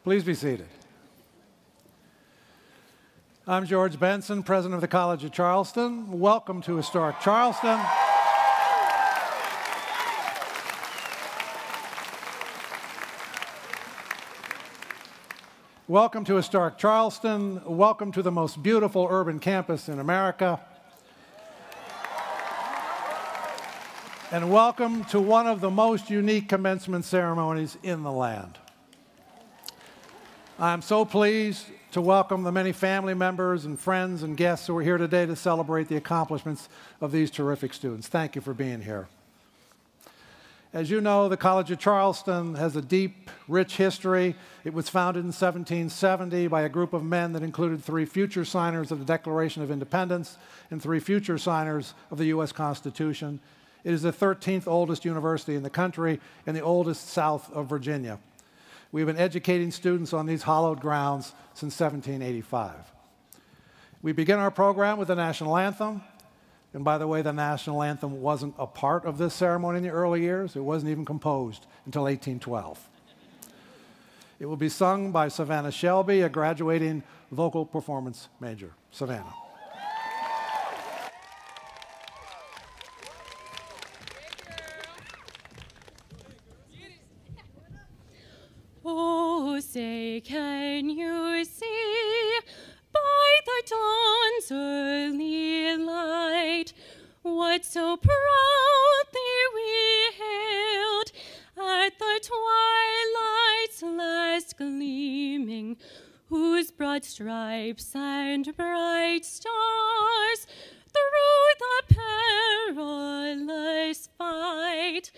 Please be seated. I'm George Benson, president of the College of Charleston. Welcome to historic Charleston. Welcome to historic Charleston. Welcome to the most beautiful urban campus in America. And welcome to one of the most unique commencement ceremonies in the land. I'm so pleased to welcome the many family members and friends and guests who are here today to celebrate the accomplishments of these terrific students. Thank you for being here. As you know, the College of Charleston has a deep, rich history. It was founded in 1770 by a group of men that included 3 future signers of the Declaration of Independence and 3 future signers of the U.S. Constitution. It is the 13th oldest university in the country and the oldest south of Virginia. We've been educating students on these hallowed grounds since 1785. We begin our program with the national anthem. And by the way, the national anthem wasn't a part of this ceremony in the early years. It wasn't even composed until 1812. It will be sung by Savannah Shelby, a graduating vocal performance major. Savannah. Oh, say, can you see by the dawn's early light what so proudly we hailed at the twilight's last gleaming, whose broad stripes and bright stars through the perilous fight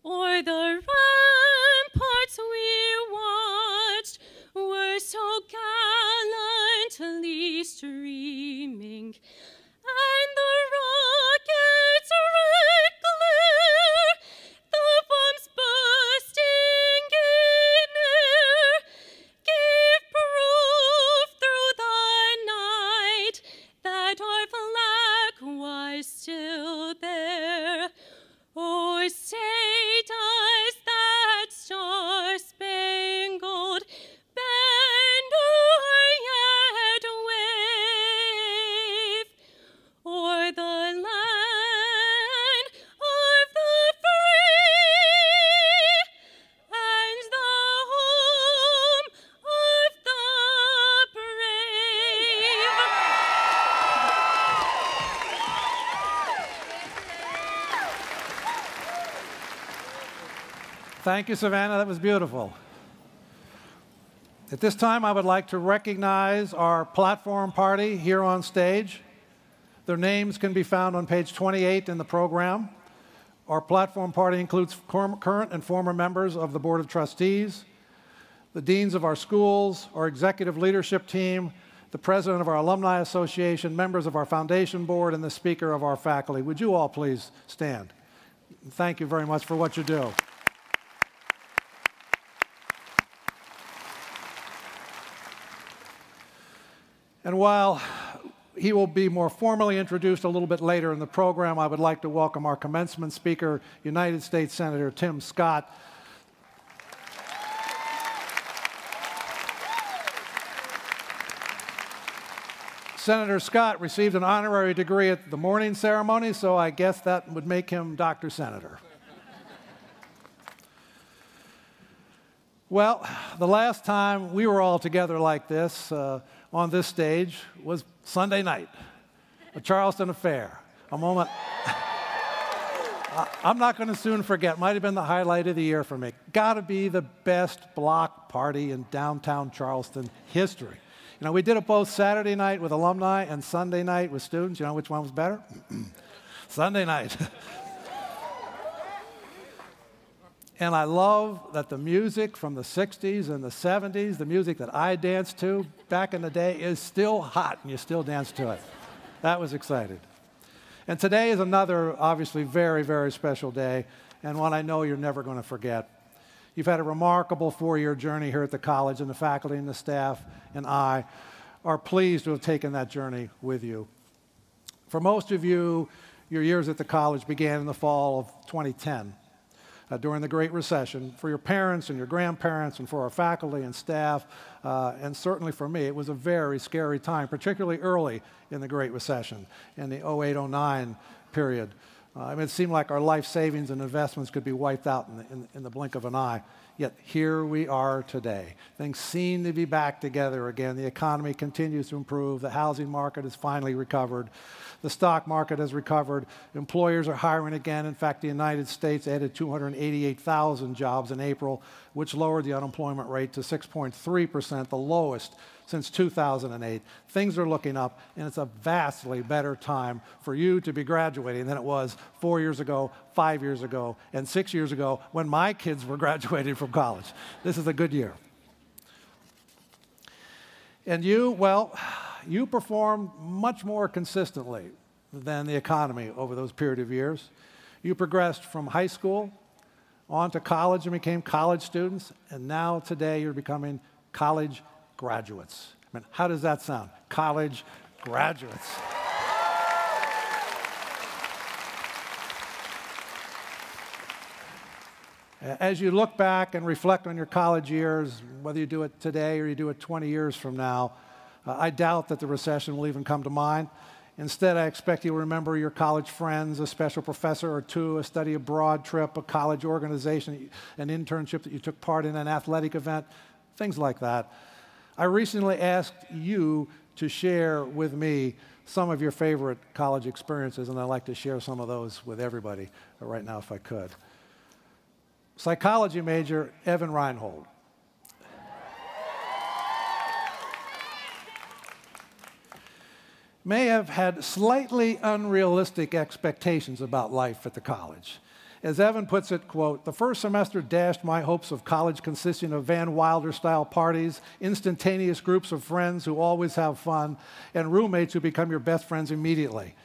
o'er the ramparts we watched were so gallantly streaming, and the rockets' red glare, the bombs bursting in air, gave proof through the night that our flag was still there. Oh, say does that star-spangled banner yet wave o'er the land of the free and the home of the brave? Thank you, Savannah. That was beautiful. At this time, I would like to recognize our platform party here on stage. Their names can be found on page 28 in the program. Our platform party includes current and former members of the Board of Trustees, the deans of our schools, our executive leadership team, the president of our Alumni Association, members of our foundation board, and the speaker of our faculty. Would you all please stand? Thank you very much for what you do. And while he will be more formally introduced a little bit later in the program, I would like to welcome our commencement speaker, United States Senator Tim Scott. Senator Scott received an honorary degree at the morning ceremony, so I guess that would make him Dr. Senator. Well, the last time we were all together like this on this stage was Sunday night, a Charleston affair, a moment I'm not going to soon forget. Might have been the highlight of the year for me. Got to be the best block party in downtown Charleston history. You know, we did it both Saturday night with alumni and Sunday night with students. You know which one was better? Sunday night. And I love that the music from the 60s and the 70s, the music that I danced to back in the day, is still hot, and you still dance to it. That was exciting. And today is another, obviously, very, very special day, and one I know you're never going to forget. You've had a remarkable 4-year journey here at the college, and the faculty and the staff and I are pleased to have taken that journey with you. For most of you, your years at the college began in the fall of 2010. during the Great Recession. For your parents and your grandparents and for our faculty and staff, and certainly for me, it was a very scary time, particularly early in the Great Recession, in the 08-09 period. It seemed like our life savings and investments could be wiped out in the blink of an eye. Yet here we are today. Things seem to be back together again. The economy continues to improve. The housing market has finally recovered. The stock market has recovered. Employers are hiring again. In fact, the United States added 288,000 jobs in April, which lowered the unemployment rate to 6.3%, the lowest since 2008. Things are looking up, and it's a vastly better time for you to be graduating than it was 4 years ago, 5 years ago, and 6 years ago when my kids were graduating from college. This is a good year. And you, well, you performed much more consistently than the economy over those period of years. You progressed from high school on to college and became college students, and now today you're becoming college graduates. How does that sound? College graduates. As you look back and reflect on your college years, whether you do it today or you do it 20 years from now, I doubt that the recession will even come to mind. Instead, I expect you to remember your college friends, a special professor or two, a study abroad trip, a college organization, an internship that you took part in, an athletic event, things like that. I recently asked you to share with me some of your favorite college experiences, and I'd like to share some of those with everybody right now if I could. Psychology major Evan Reinhold. May have had slightly unrealistic expectations about life at the college. As Evan puts it, quote, "The first semester dashed my hopes of college consisting of Van Wilder-style parties, instantaneous groups of friends who always have fun, and roommates who become your best friends immediately."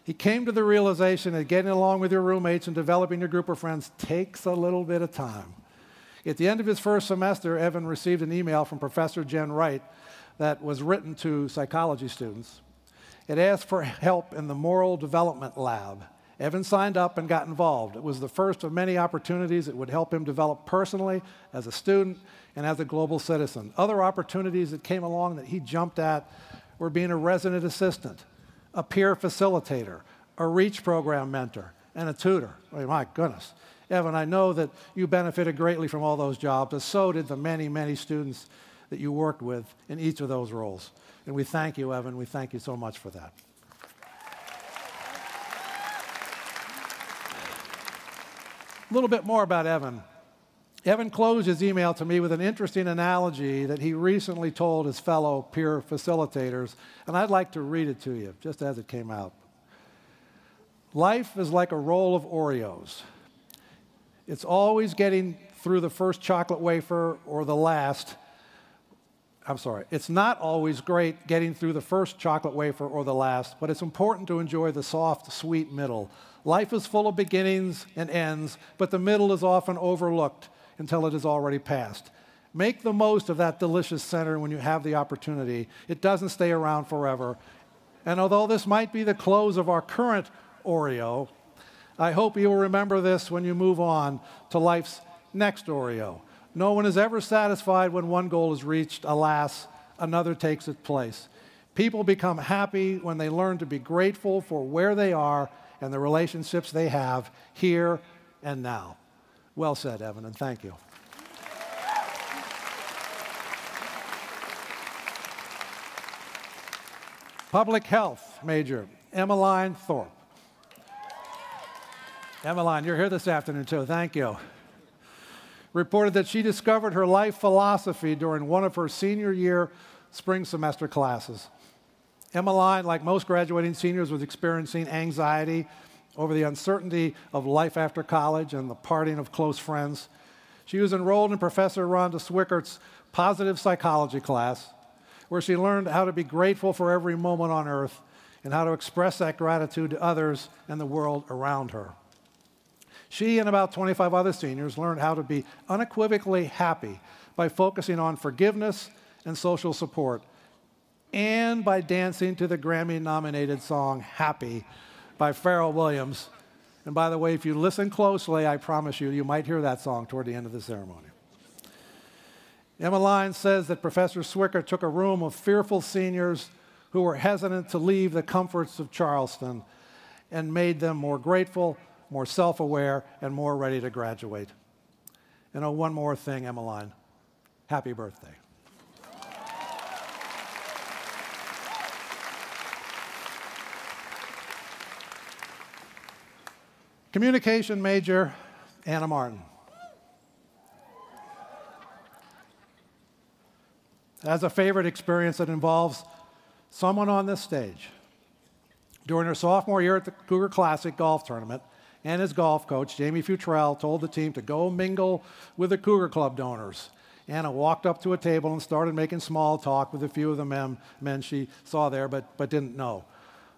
He came to the realization that getting along with your roommates and developing your group of friends takes a little bit of time. At the end of his first semester, Evan received an email from Professor Jen Wright that was written to psychology students. It asked for help in the moral development lab. Evan signed up and got involved. It was the first of many opportunities that would help him develop personally as a student and as a global citizen. Other opportunities that came along that he jumped at were being a resident assistant, a peer facilitator, a REACH program mentor, and a tutor. Oh, my goodness. Evan, I know that you benefited greatly from all those jobs, and so did the many, many students that you worked with in each of those roles. And we thank you, Evan. We thank you so much for that. A little bit more about Evan. Evan closed his email to me with an interesting analogy that he recently told his fellow peer facilitators, and I'd like to read it to you, just as it came out. Life is like a roll of Oreos. It's always getting through the first chocolate wafer or the last. It's not always great getting through the first chocolate wafer or the last, but it's important to enjoy the soft, sweet middle. Life is full of beginnings and ends, but the middle is often overlooked until it is already passed. Make the most of that delicious center when you have the opportunity. It doesn't stay around forever. And although this might be the close of our current Oreo, I hope you will remember this when you move on to life's next Oreo. No one is ever satisfied when one goal is reached. Alas, another takes its place. People become happy when they learn to be grateful for where they are and the relationships they have here and now. Well said, Evan, and thank you. Public health major, Emmeline Thorpe. Emmeline, you're here this afternoon too, thank you. Reported that she discovered her life philosophy during one of her senior year spring semester classes. Emmeline, like most graduating seniors, was experiencing anxiety over the uncertainty of life after college and the parting of close friends. She was enrolled in Professor Rhonda Swickert's positive psychology class, where she learned how to be grateful for every moment on earth and how to express that gratitude to others and the world around her. She and about 25 other seniors learned how to be unequivocally happy by focusing on forgiveness and social support, and by dancing to the Grammy-nominated song Happy by Pharrell Williams And by the way, if you listen closely, I promise you, you might hear that song toward the end of the ceremony. Emmeline says that Professor Swicker took a room of fearful seniors who were hesitant to leave the comforts of Charleston and made them more grateful, more self-aware, and more ready to graduate. And oh, one more thing, Emmeline. Happy birthday. Communication major, Anna Martin. Has a favorite experience that involves someone on this stage. During her sophomore year at the Cougar Classic golf tournament, Anna's golf coach, Jamie Futrell, told the team to go mingle with the Cougar Club donors. Anna walked up to a table and started making small talk with a few of the men she saw there but didn't know.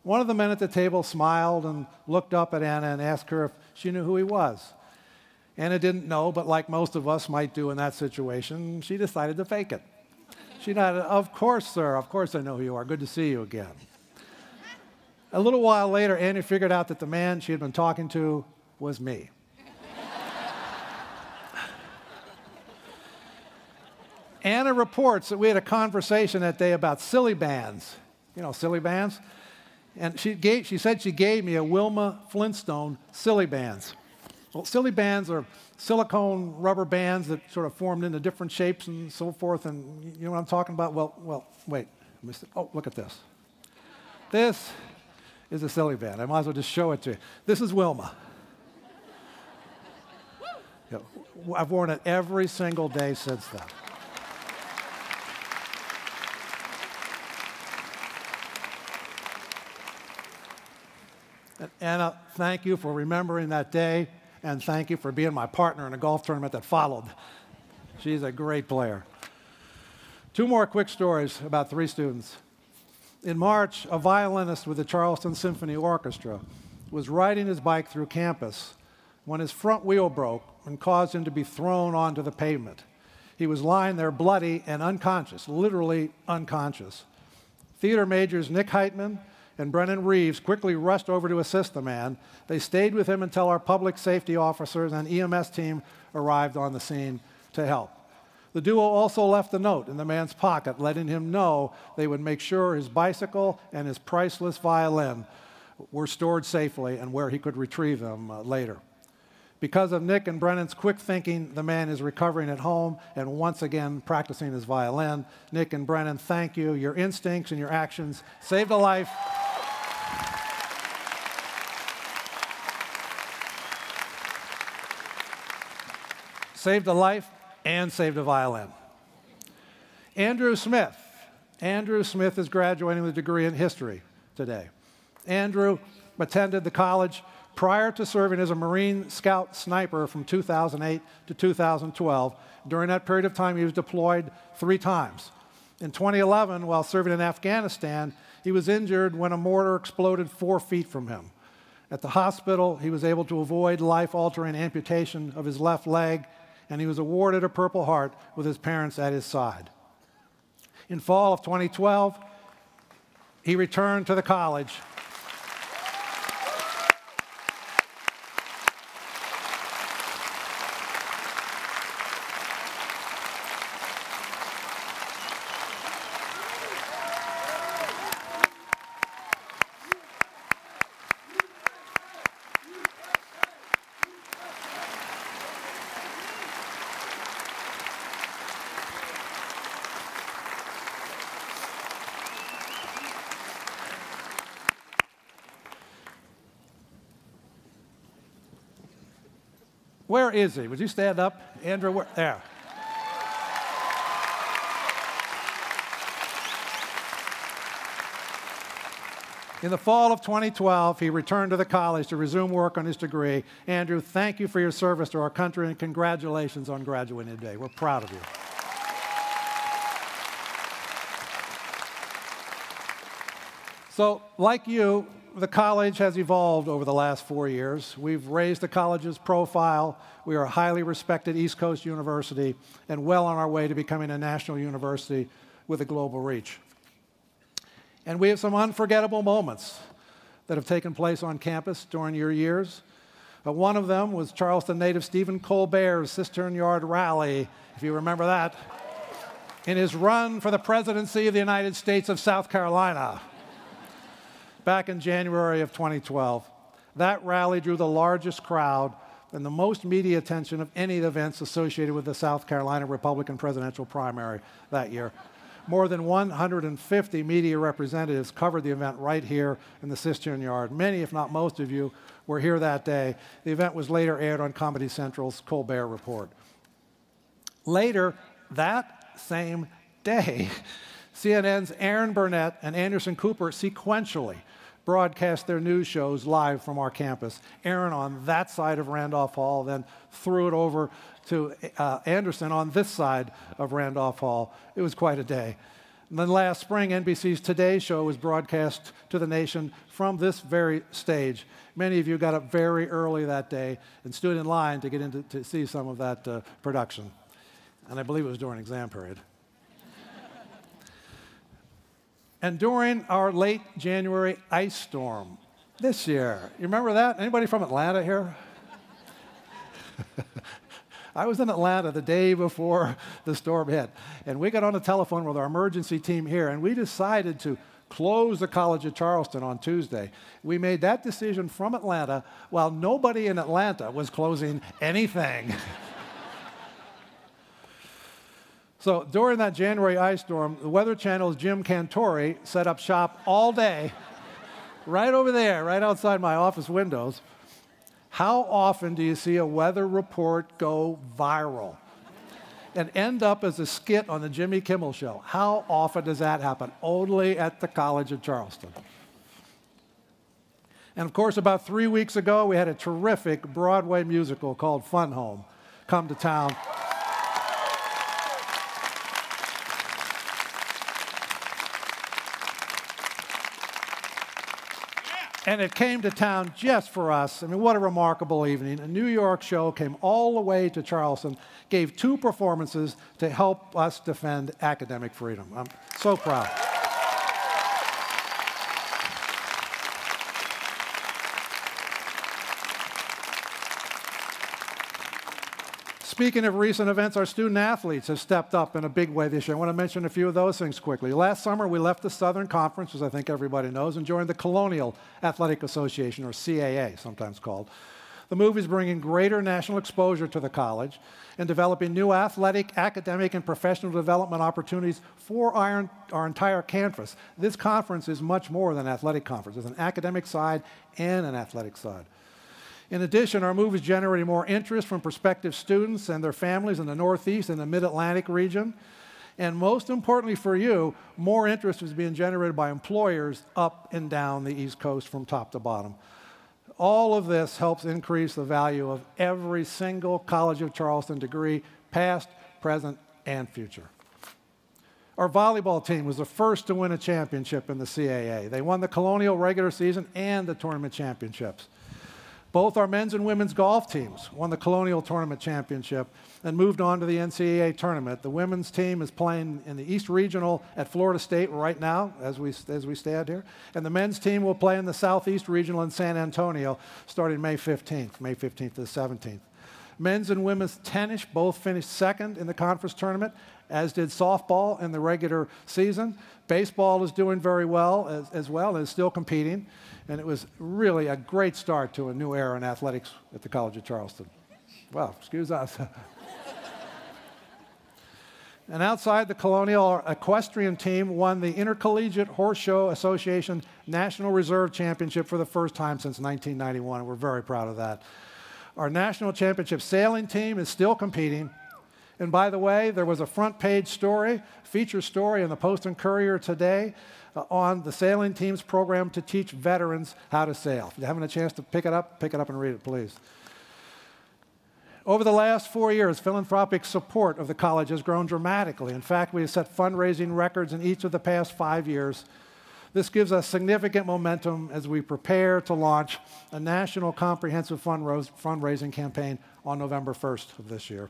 One of the men at the table smiled and looked up at Anna and asked her if she knew who he was. Anna didn't know, but like most of us might do in that situation, she decided to fake it. She nodded, "Of course, sir. Of course I know who you are. Good to see you again." A little while later, Anna figured out that the man she had been talking to was me. Anna reports that we had a conversation that day about silly bands. You know, silly bands? And she said she gave me a Wilma Flintstone silly bands. Well, silly bands are silicone rubber bands that sort of formed into different shapes and so forth. And you know what I'm talking about? Well, wait. Oh, look at this. This is a silly band. I might as well just show it to you. This is Wilma. You know, I've worn it every single day since then. And Anna, thank you for remembering that day, and thank you for being my partner in a golf tournament that followed. She's a great player. Two more quick stories about three students. In March, a violinist with the Charleston Symphony Orchestra was riding his bike through campus when his front wheel broke and caused him to be thrown onto the pavement. He was lying there bloody and unconscious, literally unconscious. Theater majors Nick Heitman and Brennan Reeves quickly rushed over to assist the man. They stayed with him until our public safety officers and EMS team arrived on the scene to help. The duo also left a note in the man's pocket letting him know they would make sure his bicycle and his priceless violin were stored safely and where he could retrieve them later. Because of Nick and Brennan's quick thinking, the man is recovering at home and once again practicing his violin. Nick and Brennan, thank you. Your instincts and your actions saved a life. Saved a life and saved a violin. Andrew Smith. Andrew Smith is graduating with a degree in history today. Andrew attended the college prior to serving as a Marine Scout sniper from 2008 to 2012. During that period of time, he was deployed 3 times. In 2011, while serving in Afghanistan, he was injured when a mortar exploded 4 feet from him. At the hospital, he was able to avoid life-altering amputation of his left leg, and he was awarded a Purple Heart with his parents at his side. In fall of 2012, he returned to the college. Where is he? Would you stand up? Andrew, where? There. In the fall of 2012, he returned to the college to resume work on his degree. Andrew, thank you for your service to our country and congratulations on graduating today. We're proud of you. So, like you, the college has evolved over the last 4 years. We've raised the college's profile. We are a highly respected East Coast university and well on our way to becoming a national university with a global reach. And we have some unforgettable moments that have taken place on campus during your years. One of them was Charleston native Stephen Colbert's Cistern Yard Rally, if you remember that, in his run for the presidency of the United States of South Carolina back in January of 2012. That rally drew the largest crowd and the most media attention of any events associated with the South Carolina Republican presidential primary that year. More than 150 media representatives covered the event right here in the Cistern Yard. Many, if not most of you, were here that day. The event was later aired on Comedy Central's Colbert Report. Later that same day, CNN's Aaron Burnett and Anderson Cooper sequentially broadcast their news shows live from our campus. Aaron on that side of Randolph Hall, then threw it over to Anderson on this side of Randolph Hall. It was quite a day. And then last spring, NBC's Today Show was broadcast to the nation from this very stage. Many of you got up very early that day and stood in line to get in to see some of that production. And I believe it was during exam period. And during our late January ice storm this year, you remember that? Anybody from Atlanta here? I was in Atlanta the day before the storm hit, and we got on the telephone with our emergency team here, and we decided to close the College of Charleston on Tuesday. We made that decision from Atlanta while nobody in Atlanta was closing anything. So during that January ice storm, the Weather Channel's Jim Cantore set up shop all day right over there, right outside my office windows. How often do you see a weather report go viral and end up as a skit on the Jimmy Kimmel Show? How often does that happen? Only at the College of Charleston. And of course, about 3 weeks ago, we had a terrific Broadway musical called Fun Home come to town. And it came to town just for us. I mean, what a remarkable evening. A New York show came all the way to Charleston, gave 2 performances to help us defend academic freedom. I'm so proud. Speaking of recent events, our student athletes have stepped up in a big way this year. I want to mention a few of those things quickly. Last summer, we left the Southern Conference, as I think everybody knows, and joined the Colonial Athletic Association, or CAA, sometimes called. The move is bringing greater national exposure to the college and developing new athletic, academic, and professional development opportunities for our entire campus. This conference is much more than an athletic conference. There's an academic side and an athletic side. In addition, our move is generating more interest from prospective students and their families in the Northeast and the Mid-Atlantic region. And most importantly for you, more interest is being generated by employers up and down the East Coast from top to bottom. All of this helps increase the value of every single College of Charleston degree, past, present, and future. Our volleyball team was the first to win a championship in the CAA. They won the Colonial regular season and the tournament championships. Both our men's and women's golf teams won the Colonial Tournament Championship and moved on to the NCAA tournament. The women's team is playing in the East Regional at Florida State right now, as we stand here. And the men's team will play in the Southeast Regional in San Antonio starting May 15th to the 17th. Men's and women's tennis both finished second in the conference tournament, as did softball in the regular season. Baseball is doing very well as well and is still competing. And it was really a great start to a new era in athletics at the College of Charleston. Well, excuse us. And outside the Colonial, our equestrian team won the Intercollegiate Horse Show Association National Reserve Championship for the first time since 1991, and we're very proud of that. Our national championship sailing team is still competing. And by the way, there was a front page story, feature story in the Post and Courier today on the sailing team's program to teach veterans how to sail. If you're having a chance to pick it up and read it, please. Over the last 4 years, philanthropic support of the college has grown dramatically. In fact, we have set fundraising records in each of the past 5 years. This gives us significant momentum as we prepare to launch a national comprehensive fundraising campaign on November 1st of this year.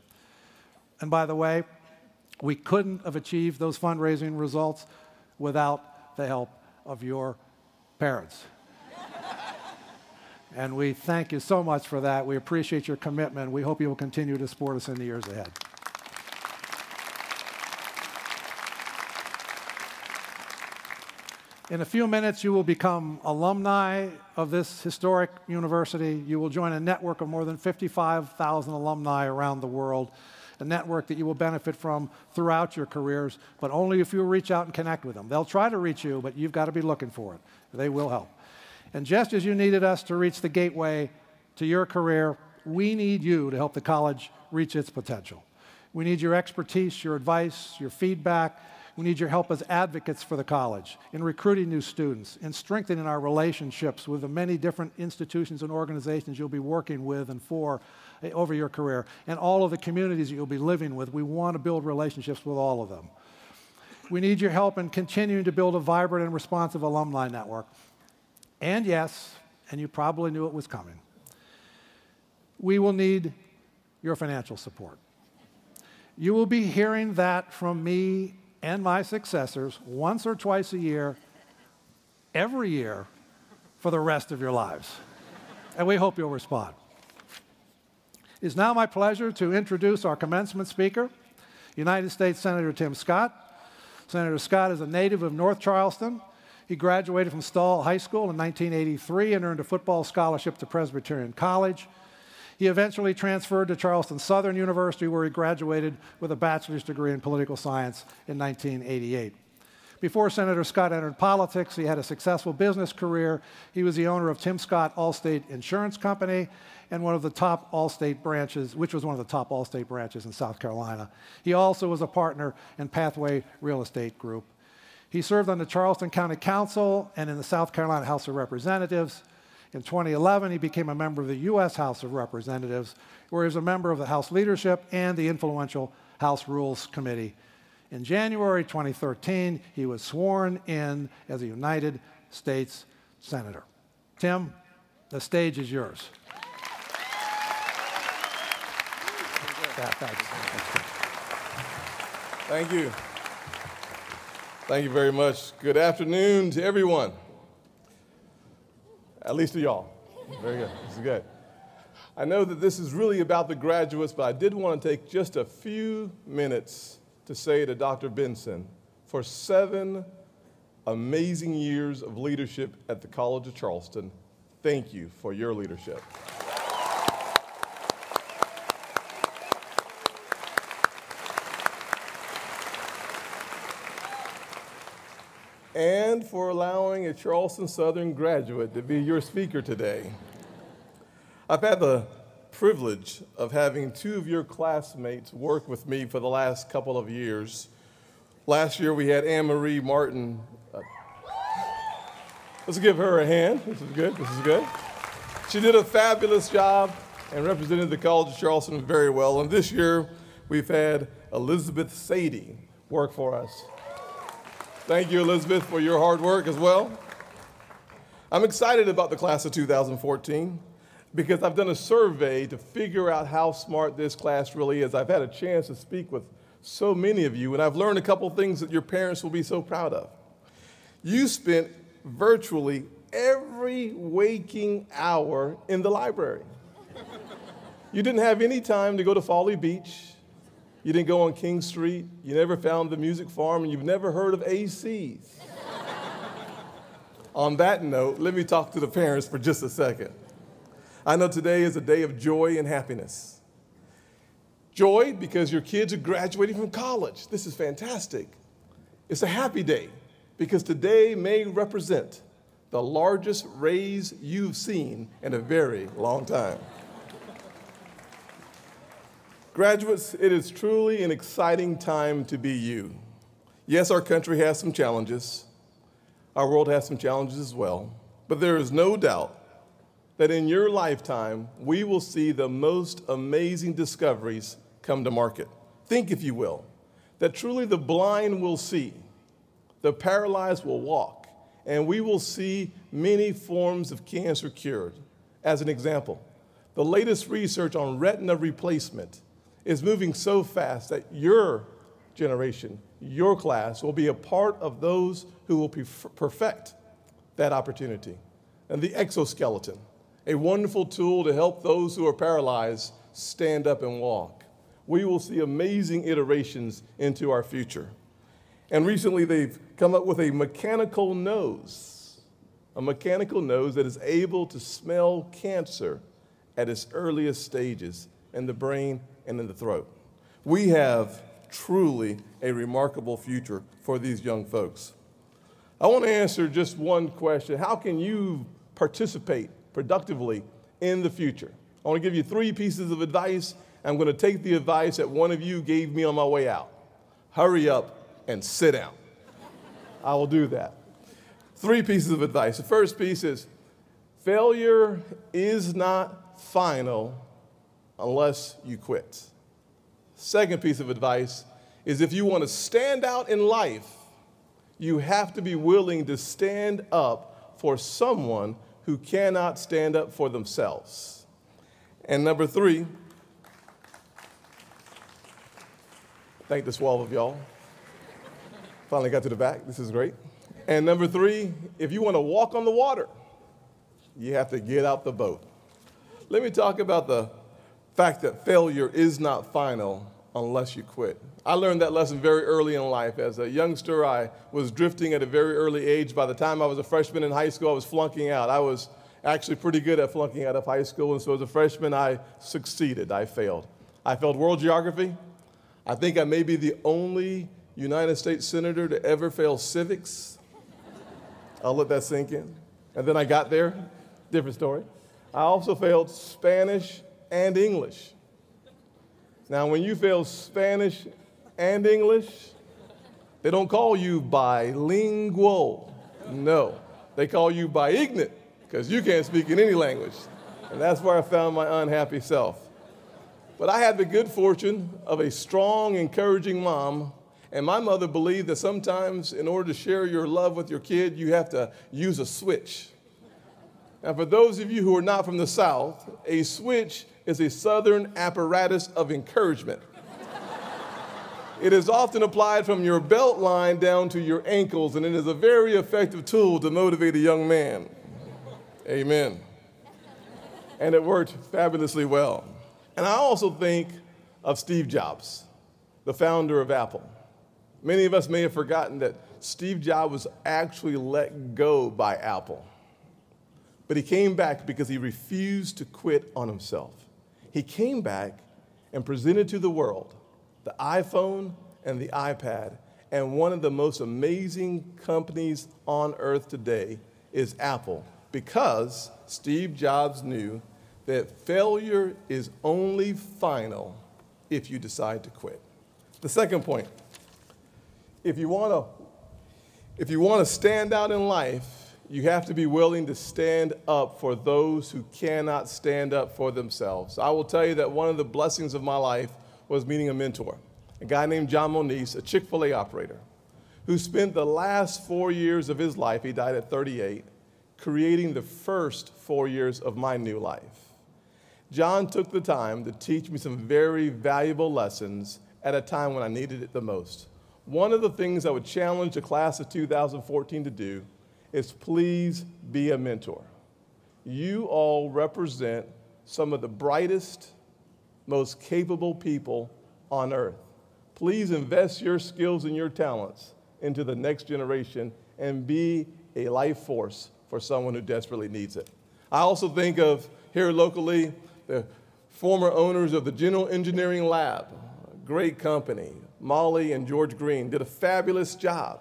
And by the way, we couldn't have achieved those fundraising results without the help of your parents. And we thank you so much for that. We appreciate your commitment. We hope you will continue to support us in the years ahead. In a few minutes, you will become alumni of this historic university. You will join a network of more than 55,000 alumni around the world, a network that you will benefit from throughout your careers, but only if you reach out and connect with them. They'll try to reach you, but you've got to be looking for it. They will help. And just as you needed us to reach the gateway to your career, we need you to help the college reach its potential. We need your expertise, your advice, your feedback. We need your help as advocates for the college in recruiting new students, in strengthening our relationships with the many different institutions and organizations you'll be working with and for over your career, and all of the communities that you'll be living with. We want to build relationships with all of them. We need your help in continuing to build a vibrant and responsive alumni network. And yes, and you probably knew it was coming, we will need your financial support. You will be hearing that from me and my successors once or twice a year, every year, for the rest of your lives. And we hope you'll respond. It is now my pleasure to introduce our commencement speaker, United States Senator Tim Scott. Senator Scott is a native of North Charleston. He graduated from Stall High School in 1983 and earned a football scholarship to Presbyterian College. He eventually transferred to Charleston Southern University, where he graduated with a bachelor's degree in political science in 1988. Before Senator Scott entered politics, he had a successful business career. He was the owner of Tim Scott Allstate Insurance Company and one of the top Allstate branches, which was one of the top Allstate branches in South Carolina. He also was a partner in Pathway Real Estate Group. He served on the Charleston County Council and in the South Carolina House of Representatives. In 2011, he became a member of the U.S. House of Representatives, where he was a member of the House leadership and the influential House Rules Committee. In January 2013, he was sworn in as a United States Senator. Tim, the stage is yours. Yeah, thanks. Thank you. Thank you very much. Good afternoon to everyone. At least to y'all. Very good. This is good. I know that this is really about the graduates, but I did want to take just a few minutes to say to Dr. Benson, for 7 amazing years of leadership at the College of Charleston, thank you for your leadership. And for allowing a Charleston Southern graduate to be your speaker today. I've had the privilege of having 2 of your classmates work with me for the last couple of years. Last year we had Anne-Marie Martin. Let's give her a hand. This is good. This is good. She did a fabulous job and represented the College of Charleston very well. And this year we've had Elizabeth Sadie work for us. Thank you, Elizabeth, for your hard work as well. I'm excited about the class of 2014 because I've done a survey to figure out how smart this class really is. I've had a chance to speak with so many of you, and I've learned a couple things that your parents will be so proud of. You spent virtually every waking hour in the library. You didn't have any time to go to Folly Beach. You didn't go on King Street. You never found the music farm, and you've never heard of ACs. On that note, let me talk to the parents for just a second. I know today is a day of joy and happiness. Joy because your kids are graduating from college. This is fantastic. It's a happy day because today may represent the largest raise you've seen in a very long time. Graduates, it is truly an exciting time to be you. Yes, our country has some challenges. Our world has some challenges as well. But there is no doubt that in your lifetime, we will see the most amazing discoveries come to market. Think, if you will, that truly the blind will see, the paralyzed will walk, and we will see many forms of cancer cured. As an example, the latest research on retina replacement is moving so fast that your generation, your class, will be a part of those who will perfect that opportunity. And the exoskeleton a wonderful tool to help those who are paralyzed stand up and walk. We will see amazing iterations into our future. And recently they've come up with a mechanical nose that is able to smell cancer at its earliest stages in the brain and in the throat. We have truly a remarkable future for these young folks. I want to answer just one question. How can you participate productively in the future? I want to give you 3 pieces of advice. I'm going to take the advice that one of you gave me on my way out. Hurry up and sit down. I will do that. 3 pieces of advice. The first piece is failure is not final unless you quit. Second piece of advice is if you want to stand out in life, you have to be willing to stand up for someone who cannot stand up for themselves. And number 3, thank the 12 of y'all. Finally got to the back. This is great. And number 3, if you want to walk on the water, you have to get out the boat. Let me talk about the fact that failure is not final unless you quit. I learned that lesson very early in life. As a youngster, I was drifting at a very early age. By the time I was a freshman in high school, I was flunking out. I was actually pretty good at flunking out of high school, and so as a freshman, I succeeded. I failed. I failed world geography. I think I may be the only United States senator to ever fail civics. I'll let that sink in. And then I got there, different story. I also failed Spanish and English. Now, when you fail Spanish and English, they don't call you bilingual. No, they call you biignorant because you can't speak in any language. And that's where I found my unhappy self. But I had the good fortune of a strong, encouraging mom, and my mother believed that sometimes in order to share your love with your kid, you have to use a switch. Now, for those of you who are not from the South, a switch is a Southern apparatus of encouragement. It is often applied from your belt line down to your ankles, and it is a very effective tool to motivate a young man. Amen. And it worked fabulously well. And I also think of Steve Jobs, the founder of Apple. Many of us may have forgotten that Steve Jobs was actually let go by Apple. But he came back because he refused to quit on himself. He came back and presented to the world the iPhone and the iPad. And one of the most amazing companies on earth today is Apple, because Steve Jobs knew that failure is only final if you decide to quit. The second point, if you want to stand out in life, you have to be willing to stand up for those who cannot stand up for themselves. I will tell you that one of the blessings of my life was meeting a mentor, a guy named John Moniz, a Chick-fil-A operator, who spent the last 4 years of his life, he died at 38, creating the first 4 years of my new life. John took the time to teach me some very valuable lessons at a time when I needed it the most. One of the things I would challenge the class of 2014 to do is please be a mentor. You all represent some of the brightest, most capable people on earth. Please invest your skills and your talents into the next generation and be a life force for someone who desperately needs it. I also think of, here locally, the former owners of the General Engineering Lab, a great company. Molly and George Green did a fabulous job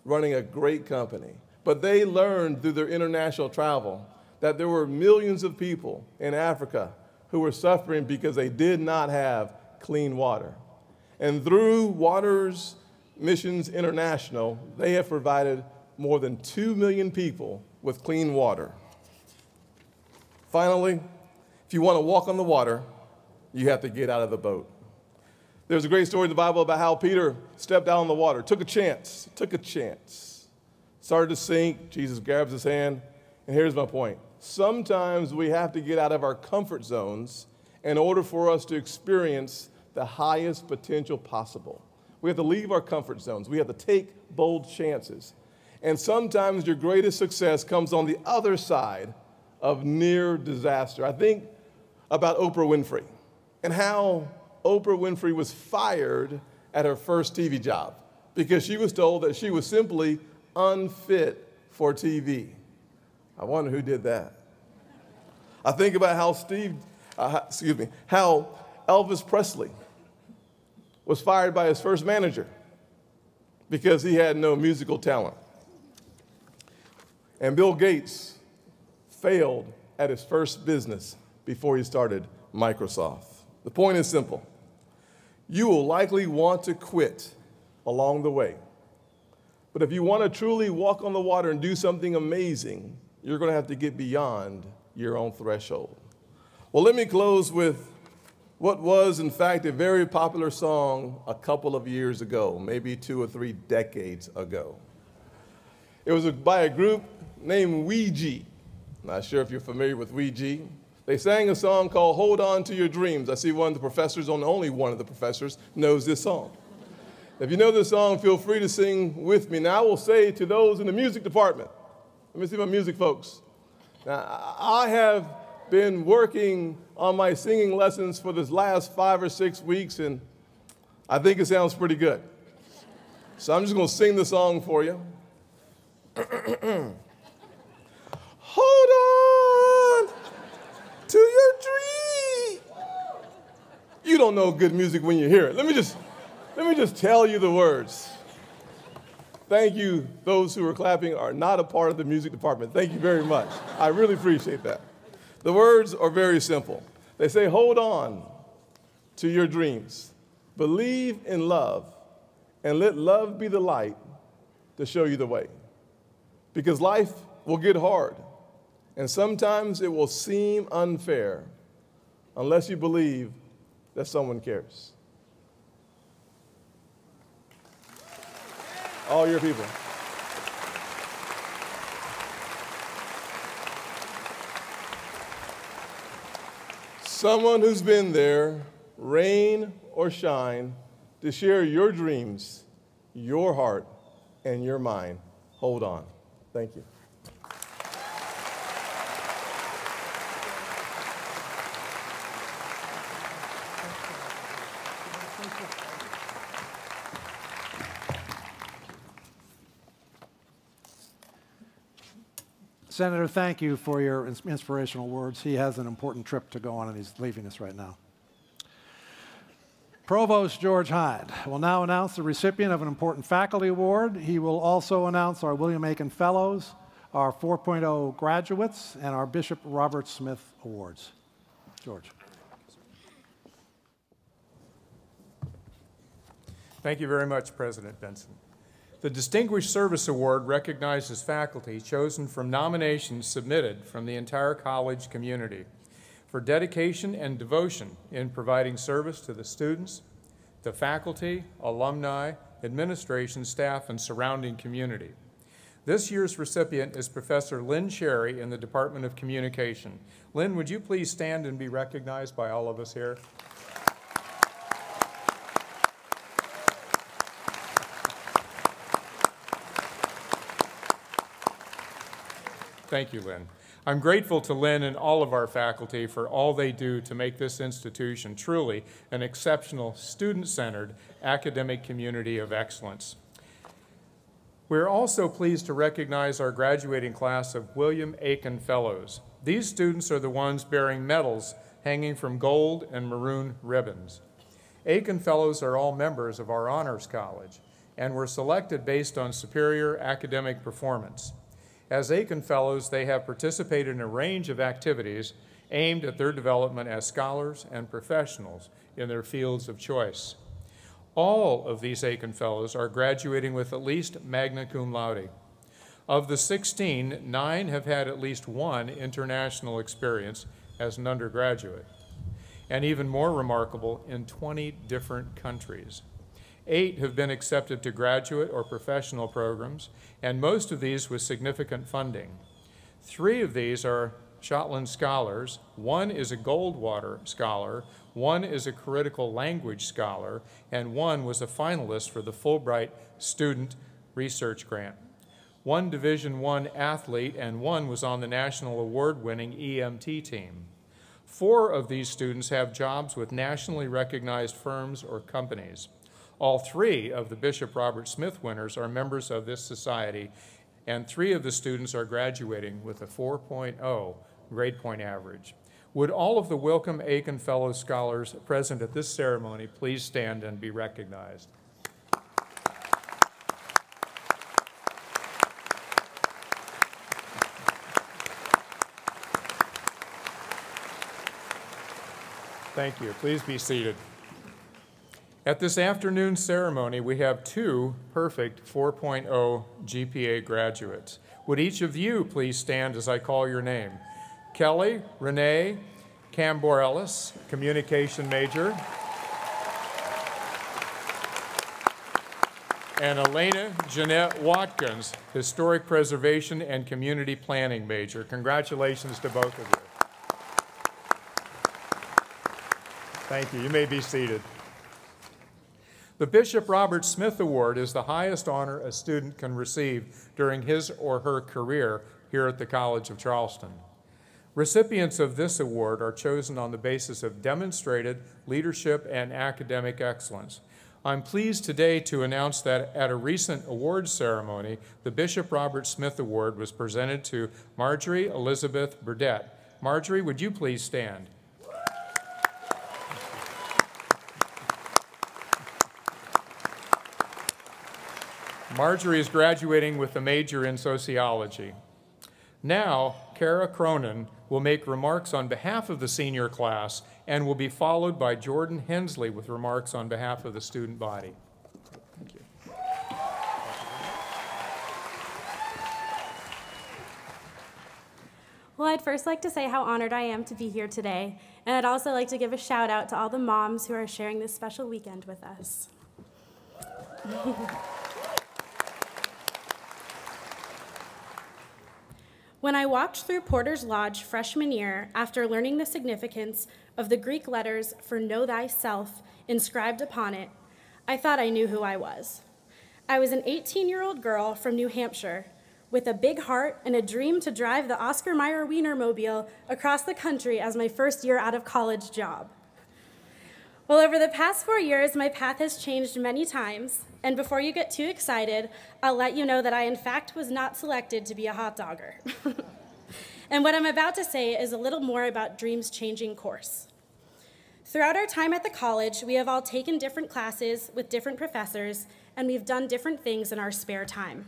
running a great company. But they learned through their international travel that there were millions of people in Africa who were suffering because they did not have clean water. And through Waters Missions International, they have provided more than 2 million people with clean water. Finally, if you want to walk on the water, you have to get out of the boat. There's a great story in the Bible about how Peter stepped out on the water, took a chance, started to sink. Jesus grabs his hand, and here's my point. Sometimes we have to get out of our comfort zones in order for us to experience the highest potential possible. We have to leave our comfort zones. We have to take bold chances. And sometimes your greatest success comes on the other side of near disaster. I think about Oprah Winfrey and how Oprah Winfrey was fired at her first TV job because she was told that she was simply unfit for TV. I wonder who did that. I think about how how Elvis Presley was fired by his first manager because he had no musical talent. And Bill Gates failed at his first business before he started Microsoft. The point is simple. You will likely want to quit along the way. But if you want to truly walk on the water and do something amazing, you're going to have to get beyond your own threshold. Well, let me close with what was, in fact, a very popular song a couple of years ago, maybe 2 or 3 decades ago. It was by a group named Ouija. Not sure if you're familiar with Ouija. They sang a song called Hold On to Your Dreams. I see one of the professors, only one of the professors, knows this song. If you know this song, feel free to sing with me. Now, I will say to those in the music department, let me see my music folks. Now, I have been working on my singing lessons for this last 5 or 6 weeks, and I think it sounds pretty good. So I'm just going to sing the song for you. Hold on to your dream. You don't know good music when you hear it. Let me just tell you the words. Thank you. Those who are clapping are not a part of the music department. Thank you very much. I really appreciate that. The words are very simple. They say, hold on to your dreams. Believe in love, and let love be the light to show you the way. Because life will get hard, and sometimes it will seem unfair unless you believe that someone cares. All your people. Someone who's been there, rain or shine, to share your dreams, your heart, and your mind. Hold on. Thank you. Senator, thank you for your inspirational words. He has an important trip to go on, and he's leaving us right now. Provost George Hyde will now announce the recipient of an important faculty award. He will also announce our William Aiken Fellows, our 4.0 graduates, and our Bishop Robert Smith Awards. George. Thank you very much, President Benson. The Distinguished Service Award recognizes faculty chosen from nominations submitted from the entire college community for dedication and devotion in providing service to the students, the faculty, alumni, administration, staff, and surrounding community. This year's recipient is Professor Lynn Sherry in the Department of Communication. Lynn, would you please stand and be recognized by all of us here? Thank you, Lynn. I'm grateful to Lynn and all of our faculty for all they do to make this institution truly an exceptional, student-centered academic community of excellence. We're also pleased to recognize our graduating class of William Aiken Fellows. These students are the ones bearing medals hanging from gold and maroon ribbons. Aiken Fellows are all members of our Honors College and were selected based on superior academic performance. As Aiken Fellows, they have participated in a range of activities aimed at their development as scholars and professionals in their fields of choice. All of these Aiken Fellows are graduating with at least magna cum laude. Of the 16, 9 have had at least one international experience as an undergraduate, and even more remarkable, in 20 different countries. 8 have been accepted to graduate or professional programs, and most of these with significant funding. 3 of these are Schottland Scholars, 1 is a Goldwater Scholar, 1 is a Critical Language Scholar, and 1 was a finalist for the Fulbright Student Research Grant. one Division I athlete, and one was on the national award-winning EMT team. 4 of these students have jobs with nationally recognized firms or companies. All 3 of the Bishop Robert Smith winners are members of this society, and 3 of the students are graduating with a 4.0 grade point average. Would all of the Wilcom Aiken Fellow Scholars present at this ceremony please stand and be recognized? Thank you. Please be seated. At this afternoon's ceremony, we have 2 perfect 4.0 GPA graduates. Would each of you please stand as I call your name? Kelly Renee Camborellis, communication major, and Elena Jeanette Watkins, historic preservation and community planning major. Congratulations to both of you. Thank you. You may be seated. The Bishop Robert Smith Award is the highest honor a student can receive during his or her career here at the College of Charleston. Recipients of this award are chosen on the basis of demonstrated leadership and academic excellence. I'm pleased today to announce that at a recent awards ceremony, the Bishop Robert Smith Award was presented to Marjorie Elizabeth Burdett. Marjorie, would you please stand? Marjorie is graduating with a major in sociology. Now, Kara Cronin will make remarks on behalf of the senior class and will be followed by Jordan Hensley with remarks on behalf of the student body. Thank you. Well, I'd first like to say how honored I am to be here today, and I'd also like to give a shout out to all the moms who are sharing this special weekend with us. When I walked through Porter's Lodge freshman year after learning the significance of the Greek letters for know thyself inscribed upon it, I thought I knew who I was. I was an 18-year-old girl from New Hampshire with a big heart and a dream to drive the Oscar Mayer Wienermobile across the country as my first year out of college job. Well, over the past 4 years, my path has changed many times, and before you get too excited, I'll let you know that I, in fact, was not selected to be a hot dogger. And what I'm about to say is a little more about dreams changing course. Throughout our time at the college, we have all taken different classes with different professors, and we've done different things in our spare time.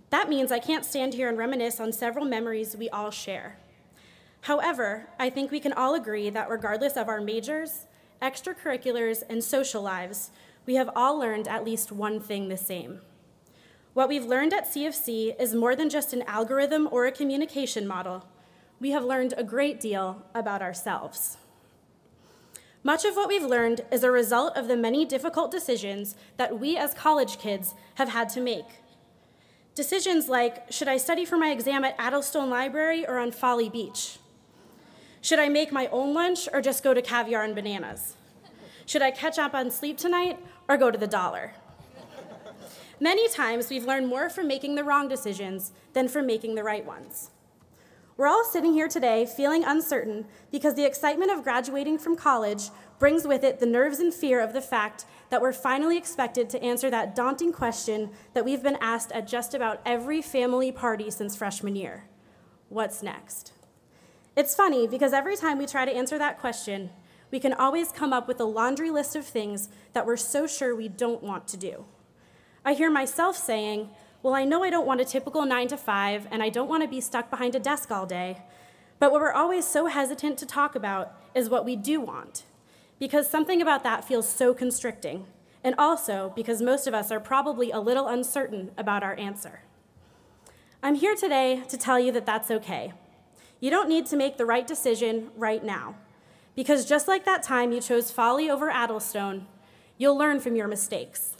That means I can't stand here and reminisce on several memories we all share. However, I think we can all agree that regardless of our majors, extracurriculars, and social lives, we have all learned at least one thing the same. What we've learned at CFC is more than just an algorithm or a communication model. We have learned a great deal about ourselves. Much of what we've learned is a result of the many difficult decisions that we as college kids have had to make. Decisions like, should I study for my exam at Addlestone Library or on Folly Beach? Should I make my own lunch or just go to Caviar and Bananas? Should I catch up on sleep tonight or go to the Dollar? Many times we've learned more from making the wrong decisions than from making the right ones. We're all sitting here today feeling uncertain because the excitement of graduating from college brings with it the nerves and fear of the fact that we're finally expected to answer that daunting question that we've been asked at just about every family party since freshman year. What's next? It's funny because every time we try to answer that question, we can always come up with a laundry list of things that we're so sure we don't want to do. I hear myself saying, well, I know I don't want a typical 9-to-5, and I don't want to be stuck behind a desk all day, but what we're always so hesitant to talk about is what we do want, because something about that feels so constricting, and also because most of us are probably a little uncertain about our answer. I'm here today to tell you that that's okay. You don't need to make the right decision right now, because just like that time you chose Folly over Addlestone, you'll learn from your mistakes.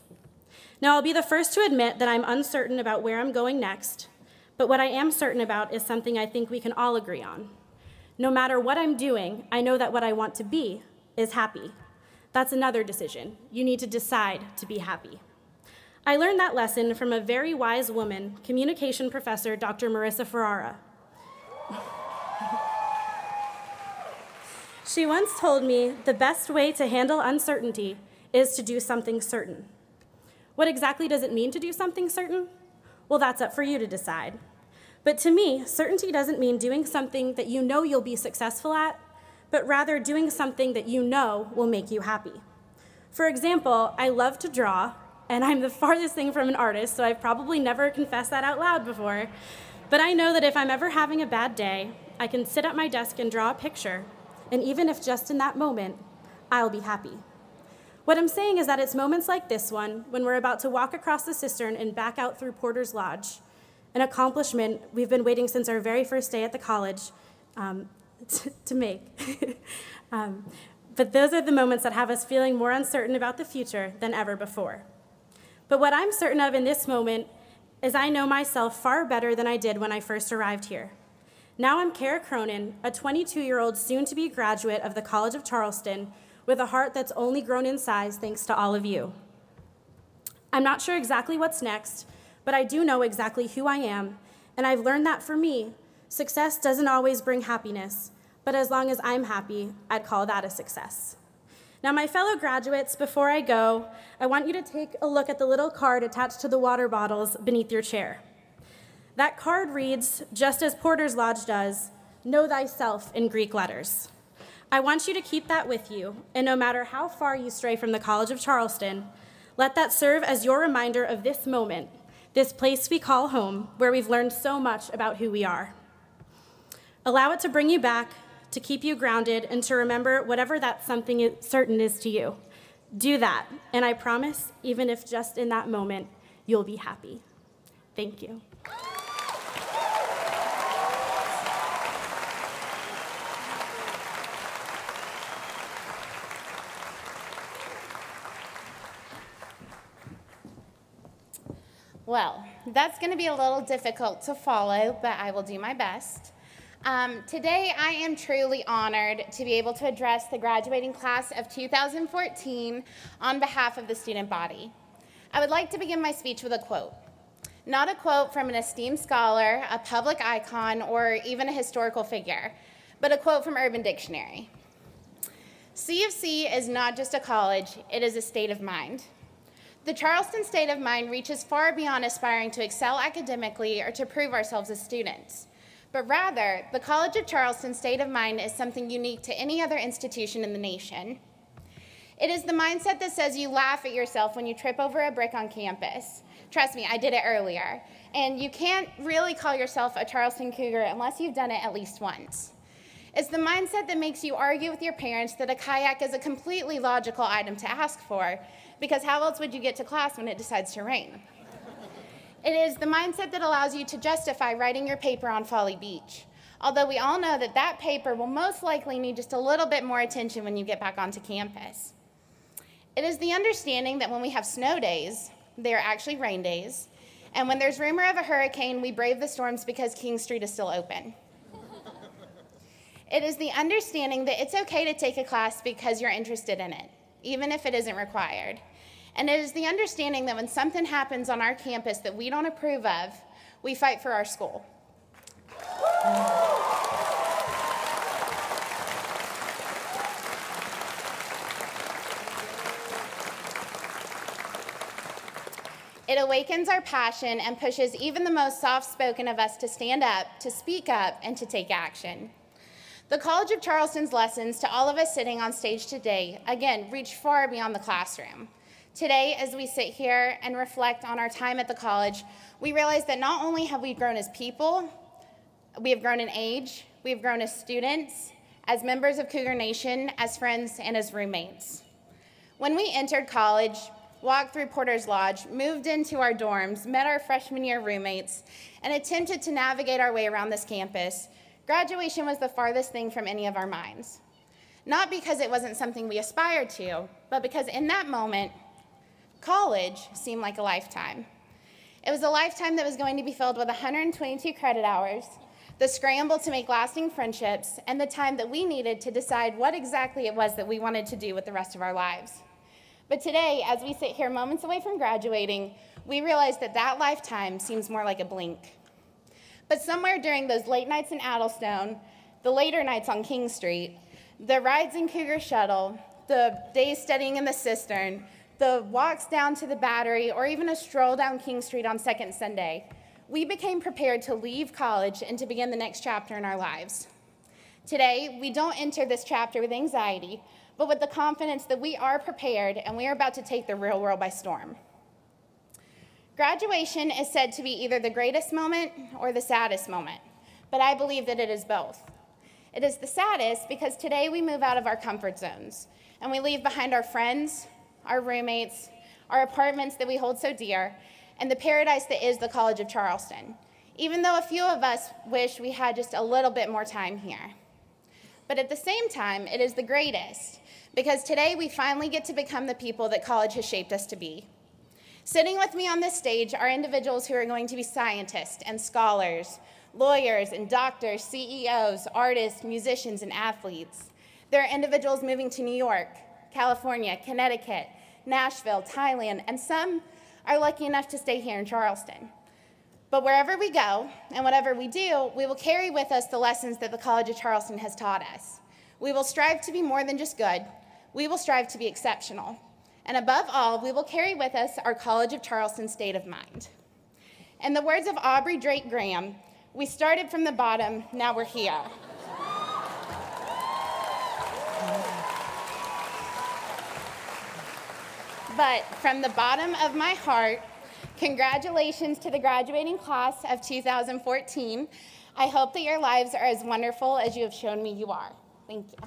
Now, I'll be the first to admit that I'm uncertain about where I'm going next, but what I am certain about is something I think we can all agree on. No matter what I'm doing, I know that what I want to be is happy. That's another decision. You need to decide to be happy. I learned that lesson from a very wise woman, communication professor Dr. Marissa Ferrara. She once told me the best way to handle uncertainty is to do something certain. What exactly does it mean to do something certain? Well, that's up for you to decide. But to me, certainty doesn't mean doing something that you know you'll be successful at, but rather doing something that you know will make you happy. For example, I love to draw, and I'm the farthest thing from an artist, so I've probably never confessed that out loud before. But I know that if I'm ever having a bad day, I can sit at my desk and draw a picture, and even if just in that moment, I'll be happy. What I'm saying is that it's moments like this one, when we're about to walk across the Cistern and back out through Porter's Lodge, an accomplishment we've been waiting since our very first day at the college to make. But those are the moments that have us feeling more uncertain about the future than ever before. But what I'm certain of in this moment is I know myself far better than I did when I first arrived here. Now I'm Kara Cronin, a 22-year-old soon-to-be graduate of the College of Charleston with a heart that's only grown in size thanks to all of you. I'm not sure exactly what's next, but I do know exactly who I am, and I've learned that for me, success doesn't always bring happiness, but as long as I'm happy, I'd call that a success. Now, my fellow graduates, before I go, I want you to take a look at the little card attached to the water bottles beneath your chair. That card reads, just as Porter's Lodge does, "Know thyself" in Greek letters. I want you to keep that with you, and no matter how far you stray from the College of Charleston, let that serve as your reminder of this moment, this place we call home, where we've learned so much about who we are. Allow it to bring you back, to keep you grounded, and to remember whatever that something certain is to you. Do that, and I promise, even if just in that moment, you'll be happy. Thank you. Well, that's going to be a little difficult to follow, but I will do my best. Today, I am truly honored to be able to address the graduating class of 2014 on behalf of the student body. I would like to begin my speech with a quote. Not a quote from an esteemed scholar, a public icon, or even a historical figure, but a quote from Urban Dictionary. C of C is not just a college, it is a state of mind. The Charleston state of mind reaches far beyond aspiring to excel academically or to prove ourselves as students. But rather, the College of Charleston state of mind is something unique to any other institution in the nation. It is the mindset that says you laugh at yourself when you trip over a brick on campus. Trust me, I did it earlier. And you can't really call yourself a Charleston Cougar unless you've done it at least once. It's the mindset that makes you argue with your parents that a kayak is a completely logical item to ask for, because how else would you get to class when it decides to rain? It is the mindset that allows you to justify writing your paper on Folly Beach, although we all know that that paper will most likely need just a little bit more attention when you get back onto campus. It is the understanding that when we have snow days, they are actually rain days, and when there's rumor of a hurricane, we brave the storms because King Street is still open. It is the understanding that it's okay to take a class because you're interested in it, even if it isn't required. And it is the understanding that when something happens on our campus that we don't approve of, we fight for our school. It awakens our passion and pushes even the most soft-spoken of us to stand up, to speak up, and to take action. The College of Charleston's lessons to all of us sitting on stage today, again, reach far beyond the classroom. Today, as we sit here and reflect on our time at the college, we realize that not only have we grown as people, we have grown in age, we have grown as students, as members of Cougar Nation, as friends, and as roommates. When we entered college, walked through Porter's Lodge, moved into our dorms, met our freshman year roommates, and attempted to navigate our way around this campus, graduation was the farthest thing from any of our minds. Not because it wasn't something we aspired to, but because in that moment, college seemed like a lifetime. It was a lifetime that was going to be filled with 122 credit hours, the scramble to make lasting friendships, and the time that we needed to decide what exactly it was that we wanted to do with the rest of our lives. But today, as we sit here moments away from graduating, we realize that that lifetime seems more like a blink. But somewhere during those late nights in Addlestone, the later nights on King Street, the rides in Cougar Shuttle, the days studying in the Cistern, the walks down to the Battery, or even a stroll down King Street on Second Sunday, we became prepared to leave college and to begin the next chapter in our lives. Today, we don't enter this chapter with anxiety, but with the confidence that we are prepared and we are about to take the real world by storm. Graduation is said to be either the greatest moment or the saddest moment, but I believe that it is both. It is the saddest because today we move out of our comfort zones and we leave behind our friends, our roommates, our apartments that we hold so dear, and the paradise that is the College of Charleston, even though a few of us wish we had just a little bit more time here. But at the same time, it is the greatest, because today we finally get to become the people that college has shaped us to be. Sitting with me on this stage are individuals who are going to be scientists and scholars, lawyers and doctors, CEOs, artists, musicians, and athletes. There are individuals moving to New York, California, Connecticut, Nashville, Thailand, and some are lucky enough to stay here in Charleston. But wherever we go and whatever we do, we will carry with us the lessons that the College of Charleston has taught us. We will strive to be more than just good. We will strive to be exceptional. And above all, we will carry with us our College of Charleston state of mind. In the words of Aubrey Drake Graham, we started from the bottom, now we're here. But from the bottom of my heart, congratulations to the graduating class of 2014. I hope that your lives are as wonderful as you have shown me you are. Thank you.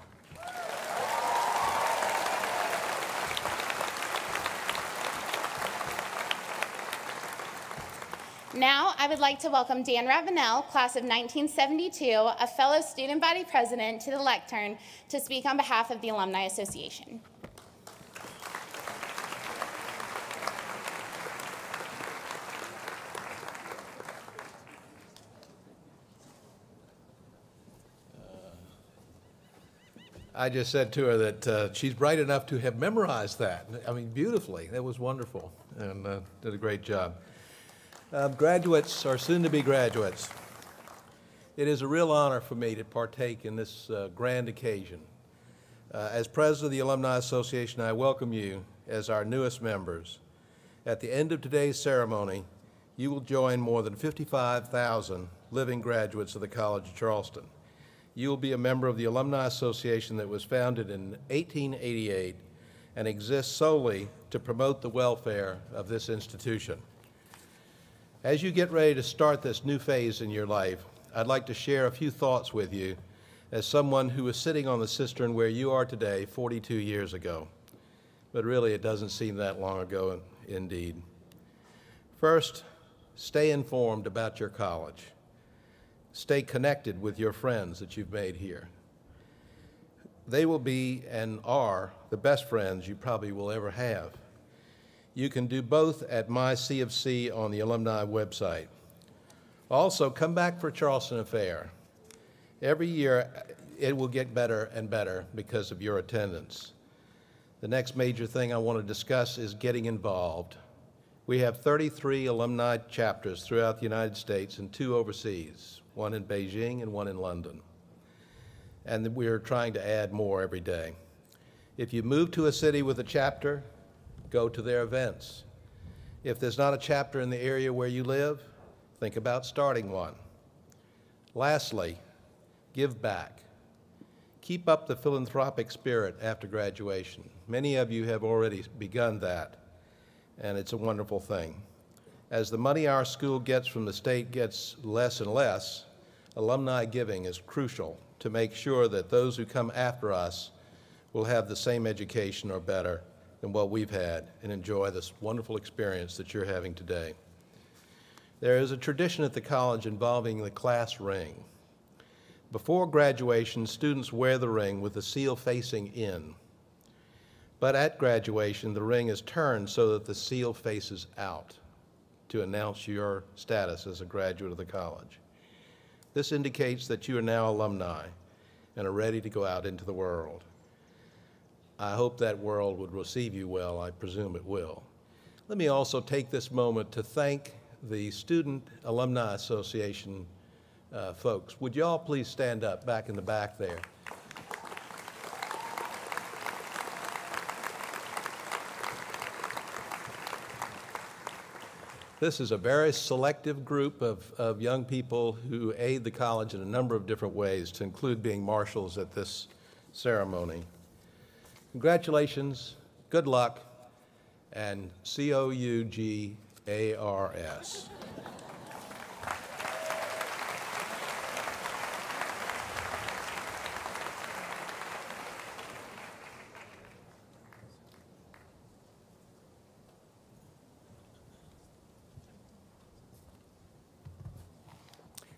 Now, I would like to welcome Dan Ravenel, class of 1972, a fellow student body president, to the lectern to speak on behalf of the Alumni Association. I just said to her that she's bright enough to have memorized that. I mean, beautifully. That was wonderful, and did a great job. Graduates or soon-to-be graduates, it is a real honor for me to partake in this grand occasion. As president of the Alumni Association, I welcome you as our newest members. At the end of today's ceremony, you will join more than 55,000 living graduates of the College of Charleston. You will be a member of the Alumni Association that was founded in 1888 and exists solely to promote the welfare of this institution. As you get ready to start this new phase in your life, I'd like to share a few thoughts with you as someone who was sitting on the Cistern where you are today 42 years ago. But really, it doesn't seem that long ago indeed. First, stay informed about your college. Stay connected with your friends that you've made here. They will be and are the best friends you probably will ever have. You can do both at My C of C on the alumni website. Also, come back for Charleston Affair. Every year, it will get better and better because of your attendance. The next major thing I want to discuss is getting involved. We have 33 alumni chapters throughout the United States and 2 overseas, one in Beijing and one in London. And we're trying to add more every day. If you move to a city with a chapter, go to their events. If there's not a chapter in the area where you live, think about starting one. Lastly, give back. Keep up the philanthropic spirit after graduation. Many of you have already begun that, and it's a wonderful thing. As the money our school gets from the state gets less and less, alumni giving is crucial to make sure that those who come after us will have the same education or better than what we've had and enjoy this wonderful experience that you're having today. There is a tradition at the college involving the class ring. Before graduation, students wear the ring with the seal facing in. But at graduation, the ring is turned so that the seal faces out to announce your status as a graduate of the college. This indicates that you are now alumni and are ready to go out into the world. I hope that world would receive you well. I presume it will. Let me also take this moment to thank the Student Alumni Association folks. Would you all please stand up back in the back there? This is a very selective group of young people who aid the college in a number of different ways, to include being marshals at this ceremony. Congratulations, good luck, and COUGARS.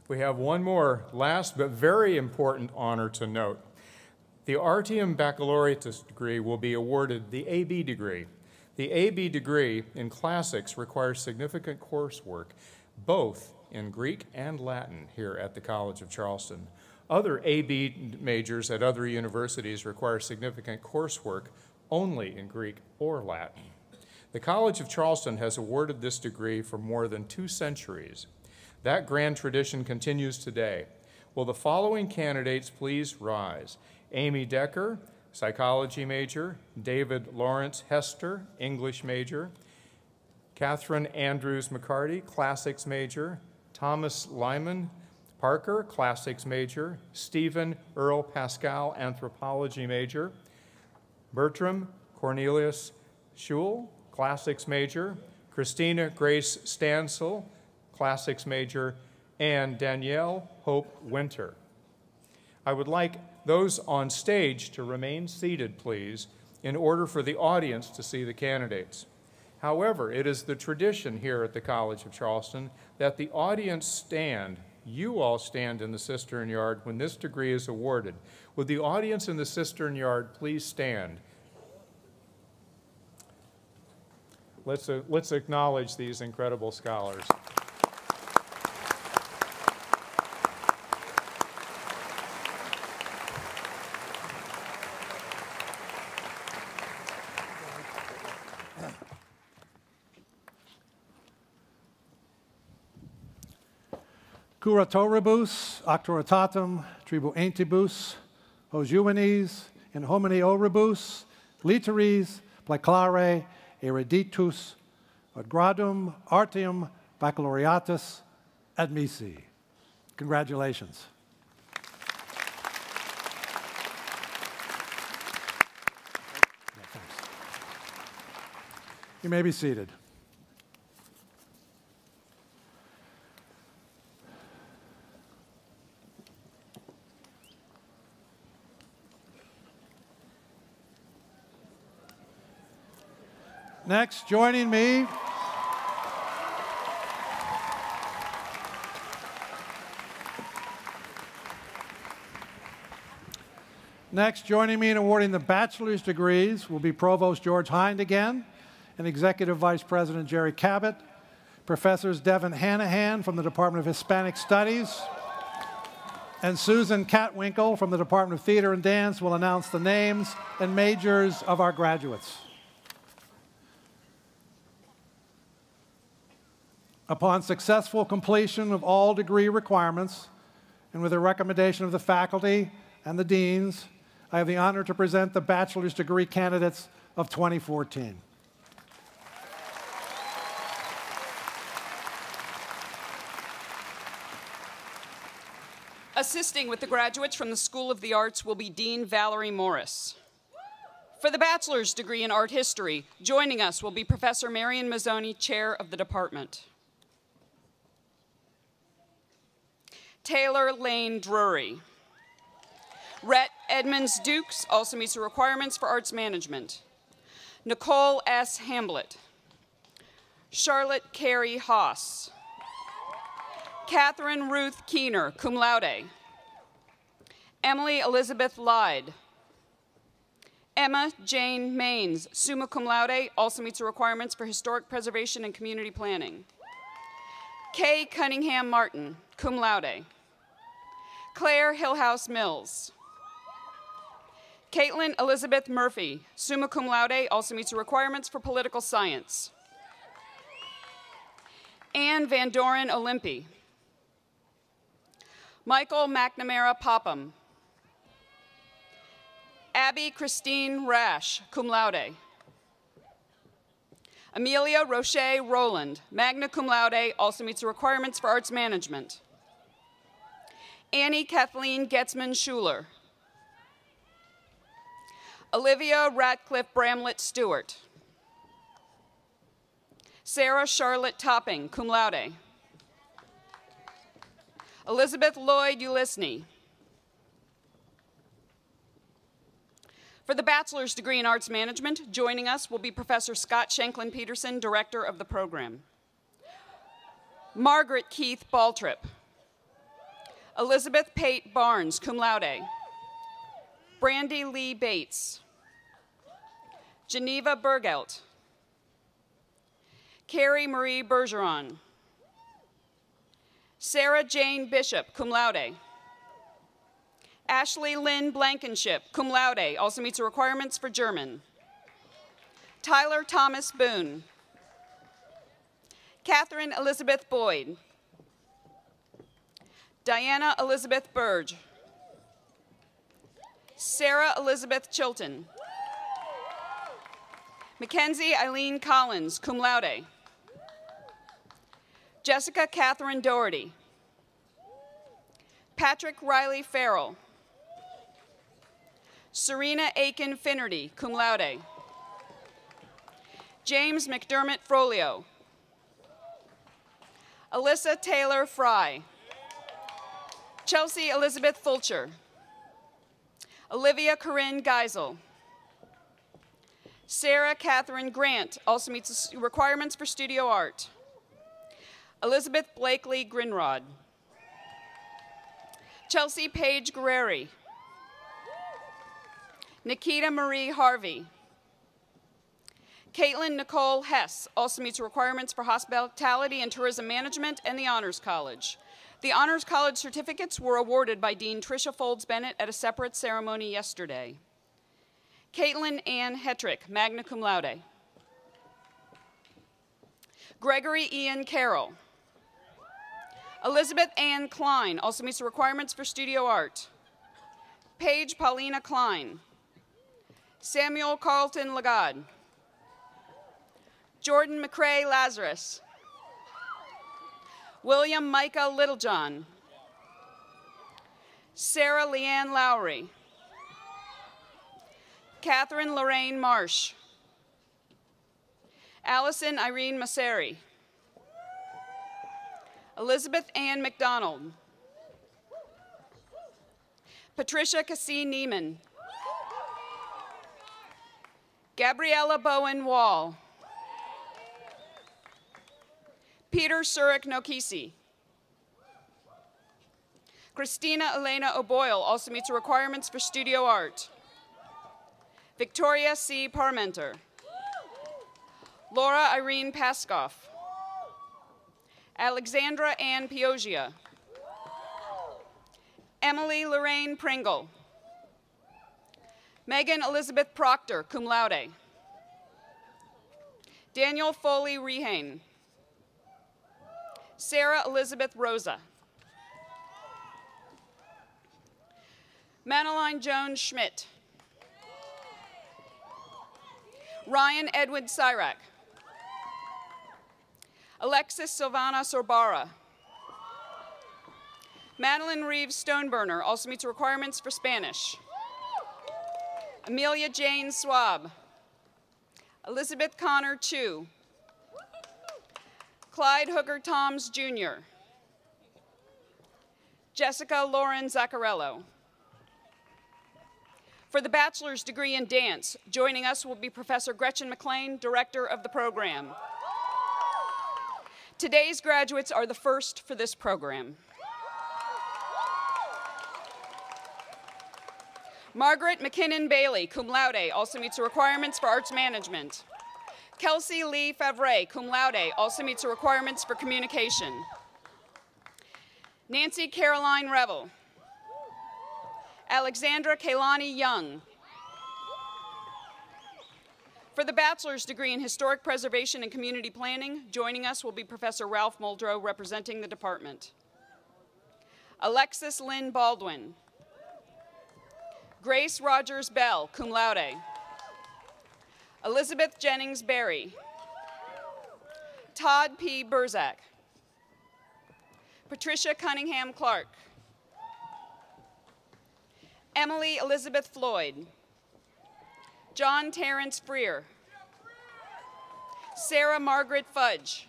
We have one more last but very important honor to note. The Artium Baccalaureate degree will be awarded the AB degree. The AB degree in classics requires significant coursework, both in Greek and Latin here at the College of Charleston. Other AB majors at other universities require significant coursework only in Greek or Latin. The College of Charleston has awarded this degree for more than 2 centuries. That grand tradition continues today. Will the following candidates please rise? Amy Decker, psychology major; David Lawrence Hester, English major; Catherine Andrews McCarty, classics major; Thomas Lyman Parker, classics major; Stephen Earl Pascal, anthropology major; Bertram Cornelius Schul, classics major; Christina Grace Stansel, classics major; and Danielle Hope Winter. I would like those on stage to remain seated, please, in order for the audience to see the candidates. However, it is the tradition here at the College of Charleston that the audience stand, you all stand in the Cistern Yard when this degree is awarded. Would the audience in the Cistern Yard please stand? Let's acknowledge these incredible scholars. Curatoribus, actoritatem, tribuentibus, hos Humanies, in hominioribus, literis, placlare, eruditus, ad gradum artium baccalaureatus admissi. Congratulations. You may be seated. Next, joining me, in awarding the bachelor's degrees will be Provost George Hind again, and Executive Vice President Jerry Cabot. Professors Devin Hanahan from the Department of Hispanic Studies and Susan Catwinkle from the Department of Theater and Dance will announce the names and majors of our graduates. Upon successful completion of all degree requirements, and with the recommendation of the faculty and the deans, I have the honor to present the bachelor's degree candidates of 2014. Assisting with the graduates from the School of the Arts will be Dean Valerie Morris. For the bachelor's degree in art history, joining us will be Professor Marion Mazzoni, chair of the department. Taylor Lane Drury. Rhett Edmonds Dukes also meets the requirements for arts management. Nicole S. Hamblett. Charlotte Carey Haas. Catherine Ruth Keener, cum laude. Emily Elizabeth Lyde. Emma Jane Maines, summa cum laude, also meets the requirements for historic preservation and community planning. Kay Cunningham Martin, cum laude. Claire Hillhouse Mills. Caitlin Elizabeth Murphy, summa cum laude, also meets the requirements for political science. Anne Van Doren Olympi. Michael McNamara Popham. Abby Christine Rash, cum laude. Amelia Roche Rowland, magna cum laude, also meets the requirements for arts management. Annie Kathleen Getzman Schuler. Olivia Ratcliffe Bramlett Stewart. Sarah Charlotte Topping, cum laude. Elizabeth Lloyd Ulisny. For the bachelor's degree in arts management, joining us will be Professor Scott Shanklin Peterson, director of the program. Margaret Keith Baltrip. Elizabeth Pate Barnes, cum laude. Brandy Lee Bates. Geneva Bergelt. Carrie Marie Bergeron. Sarah Jane Bishop, cum laude. Ashley Lynn Blankenship, cum laude, also meets the requirements for German. Tyler Thomas Boone. Catherine Elizabeth Boyd. Diana Elizabeth Burge. Sarah Elizabeth Chilton. Mackenzie Eileen Collins, cum laude. Jessica Catherine Doherty. Patrick Riley Farrell. Serena Aiken Finnerty, cum laude. James McDermott Frolio. Alyssa Taylor Fry. Chelsea Elizabeth Fulcher. Olivia Corinne Geisel. Sarah Catherine Grant, also meets the requirements for studio art. Elizabeth Blakely Grinrod. Chelsea Paige Guerreri. Nikita Marie Harvey. Caitlin Nicole Hess also meets requirements for hospitality and tourism management and the Honors College. The Honors College certificates were awarded by Dean Tricia Folds Bennett at a separate ceremony yesterday. Caitlin Ann Hetrick, magna cum laude. Gregory Ian Carroll. Elizabeth Ann Klein also meets the requirements for studio art. Paige Paulina Klein. Samuel Carlton Lagad. Jordan McCrae Lazarus. William Micah Littlejohn. Sarah Leanne Lowry. Catherine Lorraine Marsh. Allison Irene Masseri. Elizabeth Ann McDonald. Patricia Cassie Neiman. Gabriella Bowen Wall. Peter Surik Nokisi. Christina Elena O'Boyle also meets the requirements for studio art. Victoria C. Parmenter. Laura Irene Paskoff. Alexandra Ann Pioggia. Emily Lorraine Pringle. Megan Elizabeth Proctor, cum laude. Daniel Foley Rehane. Sarah Elizabeth Rosa. Madeline Jones Schmidt. Ryan Edward Syrak. Alexis Silvana Sorbara. Madeline Reeves Stoneburner also meets requirements for Spanish. Amelia Jane Swab. Elizabeth Connor Chu. Clyde Hooker Toms Jr. Jessica Lauren Zaccarello. For the bachelor's degree in dance, joining us will be Professor Gretchen McLean, director of the program. Today's graduates are the first for this program. Margaret McKinnon Bailey, cum laude, also meets the requirements for arts management. Kelsey Lee Favre, cum laude, also meets the requirements for communication. Nancy Caroline Revel. Alexandra Kaylani Young. For the bachelor's degree in historic preservation and community planning, joining us will be Professor Ralph Muldrow, representing the department. Alexis Lynn Baldwin. Grace Rogers Bell, cum laude. Elizabeth Jennings Berry. Todd P. Burzak. Patricia Cunningham Clark. Emily Elizabeth Floyd. John Terrence Freer. Sarah Margaret Fudge.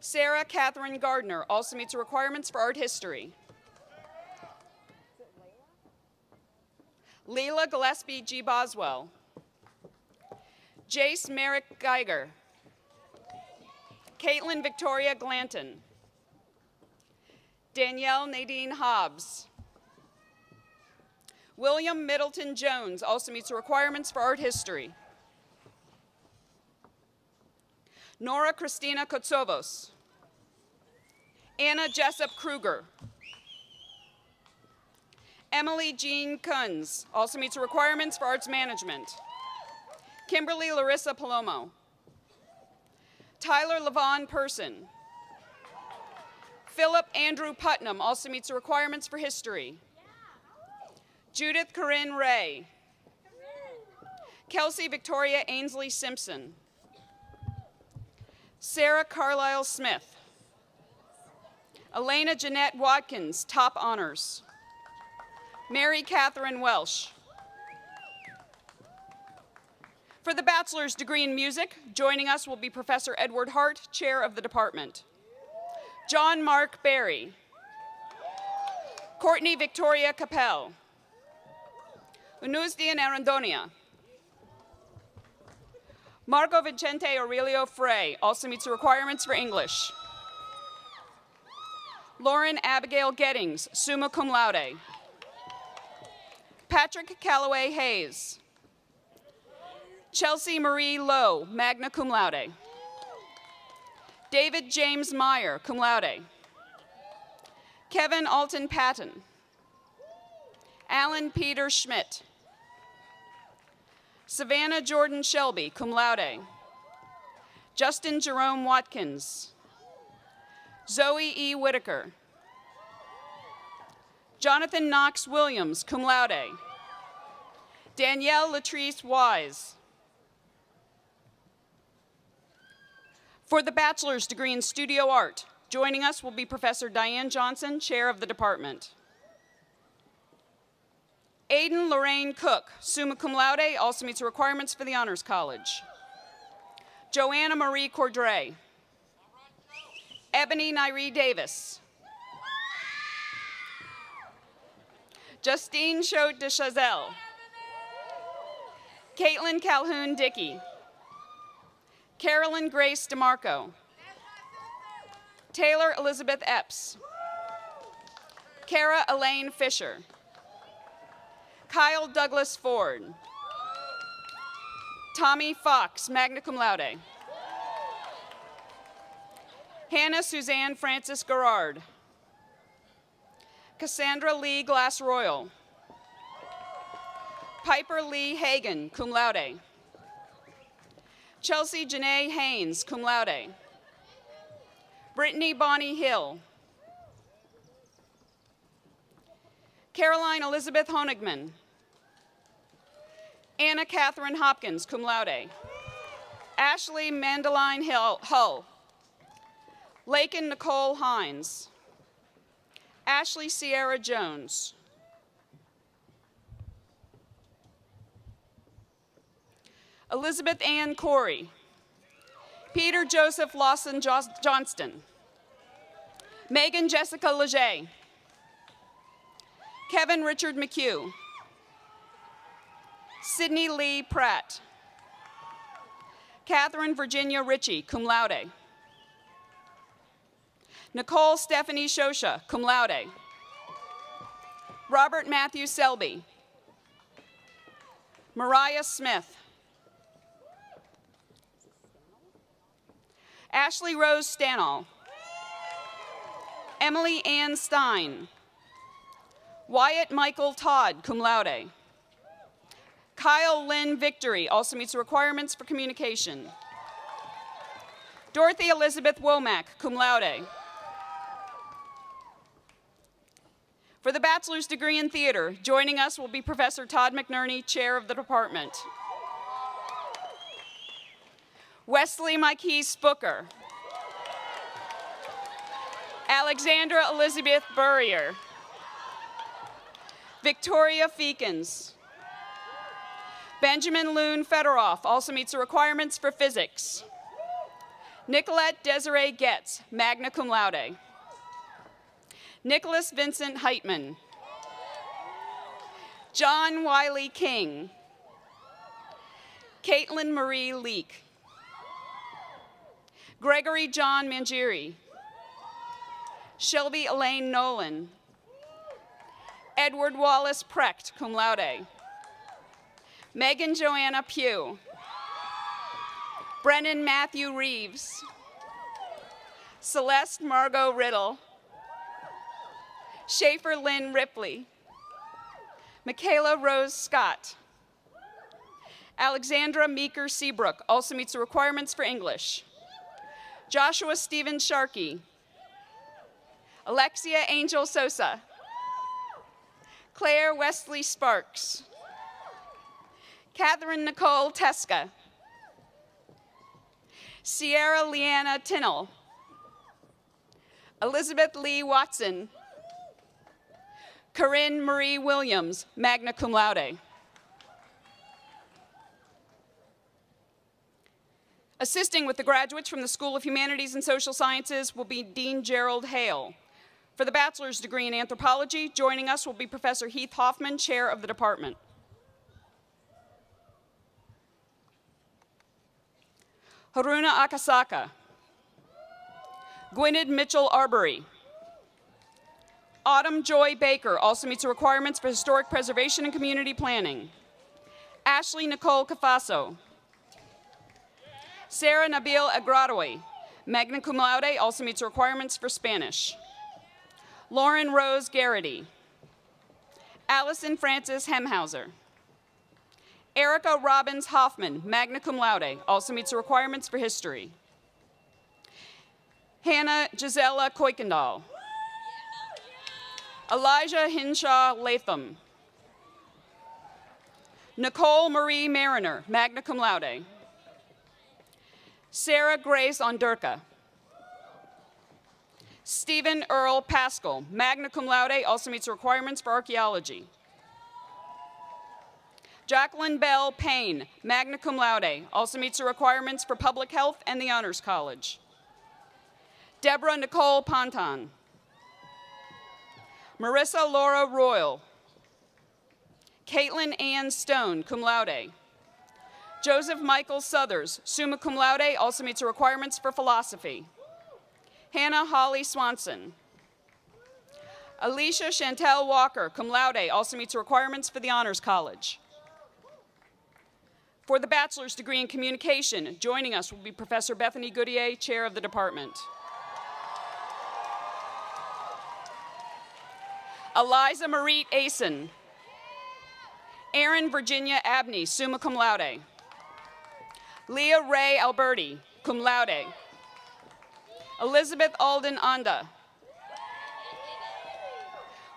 Sarah Catherine Gardner, also meets the requirements for art history. Leila Gillespie G. Boswell. Jace Merrick Geiger. Caitlin Victoria Glanton. Danielle Nadine Hobbs. William Middleton Jones also meets the requirements for art history. Nora Christina Kotsovos. Anna Jessup Kruger. Emily Jean Kunz also meets the requirements for arts management. Kimberly Larissa Palomo. Tyler Levon Person. Philip Andrew Putnam also meets the requirements for history. Judith Corinne Ray. Kelsey Victoria Ainsley Simpson. Sarah Carlisle Smith. Elena Jeanette Watkins, top honors. Mary Catherine Welsh. For the bachelor's degree in music, joining us will be Professor Edward Hart, chair of the department. John Mark Berry. Courtney Victoria Capel. Unuzdian Arandonia. Marco Vicente Aurelio Frey also meets the requirements for English. Lauren Abigail Gettings, summa cum laude. Patrick Calloway Hayes. Chelsea Marie Lowe, magna cum laude. David James Meyer, cum laude. Kevin Alton Patton. Alan Peter Schmidt. Savannah Jordan Shelby, cum laude. Justin Jerome Watkins. Zoe E. Whitaker. Jonathan Knox Williams, cum laude. Danielle Latrice Wise. For the bachelor's degree in studio art, joining us will be Professor Diane Johnson, chair of the department. Aiden Lorraine Cook, summa cum laude, also meets the requirements for the Honors College. Joanna Marie Cordray. Ebony Nyree Davis. Justine Choate de Chazelle. Caitlin Calhoun Dickey. Carolyn Grace DeMarco. Taylor Elizabeth Epps. Kara Elaine Fisher. Kyle Douglas Ford. Tommy Fox, magna cum laude. Hannah Suzanne Francis Garrard. Cassandra Lee Glass Royal. Piper Lee Hagan, cum laude. Chelsea Janae Haynes, cum laude. Brittany Bonnie Hill. Caroline Elizabeth Honigman. Anna Catherine Hopkins, cum laude. Ashley Mandeline Hull. Lakin Nicole Hines. Ashley Sierra Jones. Elizabeth Ann Corey. Peter Joseph Lawson Johnston. Megan Jessica Leger. Kevin Richard McHugh. Sydney Lee Pratt. Catherine Virginia Ritchie, cum laude. Nicole Stephanie Shosha, cum laude. Robert Matthew Selby. Mariah Smith. Ashley Rose Stanall. Emily Ann Stein. Wyatt Michael Todd, cum laude. Kyle Lynn Victory also meets the requirements for communication. Dorothy Elizabeth Womack, cum laude. For the bachelor's degree in theater, joining us will be Professor Todd McNerney, chair of the department. Wesley Mikey Spooker. Alexandra Elizabeth Burrier. Victoria Feekins. Benjamin Loon Fedoroff also meets the requirements for physics. Nicolette Desiree Getz, magna cum laude. Nicholas Vincent Heitman. John Wiley King. Caitlin Marie Leek. Gregory John Mangieri. Shelby Elaine Nolan. Edward Wallace Precht, cum laude. Megan Joanna Pugh. Brennan Matthew Reeves. Celeste Margot Riddle. Schaefer Lynn Ripley. Michaela Rose Scott. Alexandra Meeker Seabrook also meets the requirements for English. Joshua Stephen Sharkey. Alexia Angel Sosa. Claire Wesley Sparks. Catherine Nicole Teska. Sierra Leanna Tinnell. Elizabeth Lee Watson. Corinne Marie Williams, magna cum laude. Assisting with the graduates from the School of Humanities and Social Sciences will be Dean Gerald Hale. For the bachelor's degree in anthropology, joining us will be Professor Heath Hoffman, chair of the department. Haruna Akasaka. Gwynedd Mitchell Arbery. Autumn Joy Baker also meets the requirements for historic preservation and community planning. Ashley Nicole Cafaso. Sarah Nabil Agradoy, magna cum laude, also meets the requirements for Spanish. Lauren Rose Garrity. Allison Frances Hemhauser. Erica Robbins Hoffman, magna cum laude, also meets the requirements for history. Hannah Gisela Kuykendall. Elijah Hinshaw Latham. Nicole Marie Mariner, magna cum laude. Sarah Grace Ondurka. Stephen Earl Pascal, magna cum laude, also meets the requirements for archaeology. Jacqueline Bell Payne, magna cum laude, also meets the requirements for public health and the Honors College. Deborah Nicole Ponton. Marissa Laura Royal. Caitlin Ann Stone, cum laude. Joseph Michael Southers, summa cum laude, also meets the requirements for philosophy. Hannah Holly Swanson. Alicia Chantel Walker, cum laude, also meets the requirements for the Honors College. For the bachelor's degree in communication, joining us will be Professor Bethany Goodyear, chair of the department. Eliza Marie Asen. Erin Virginia Abney, summa cum laude. Leah Ray Alberti, cum laude. Elizabeth Alden Anda.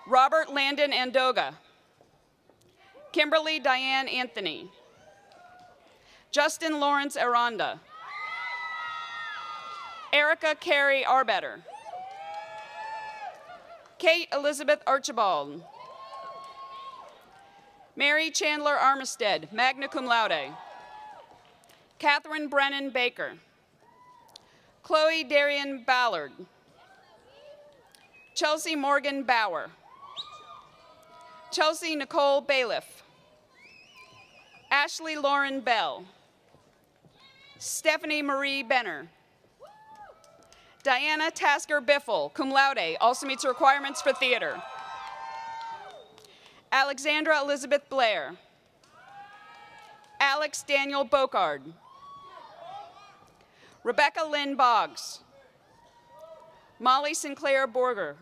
Robert Landon Andoga. Kimberly Diane Anthony. Justin Lawrence Aranda. Erica Carey Arbetter. Kate Elizabeth Archibald. Mary Chandler Armistead, magna cum laude. Catherine Brennan Baker. Chloe Darian Ballard. Chelsea Morgan Bauer. Chelsea Nicole Bailiff. Ashley Lauren Bell. Stephanie Marie Benner. Diana Tasker Biffle, cum laude, also meets the requirements for theater. Alexandra Elizabeth Blair. Alex Daniel Bocard. Rebecca Lynn Boggs. Molly Sinclair Borger.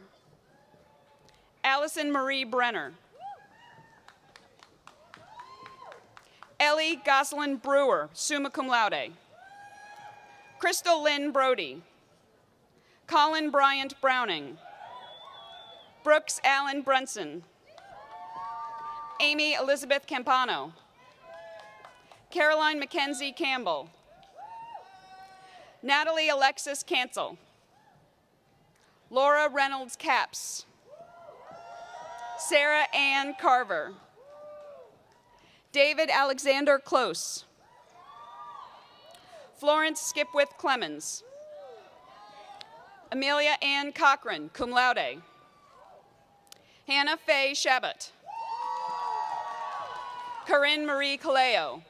Allison Marie Brenner. Ellie Goslin Brewer, summa cum laude. Crystal Lynn Brody. Colin Bryant Browning. Brooks Allen Brunson. Amy Elizabeth Campano. Caroline Mackenzie Campbell. Natalie Alexis Cancel. Laura Reynolds Capps. Sarah Ann Carver. David Alexander Close. Florence Skipwith Clemens. Amelia Ann Cochran, cum laude. Hannah Faye Shabbat. Corinne Marie Caleo.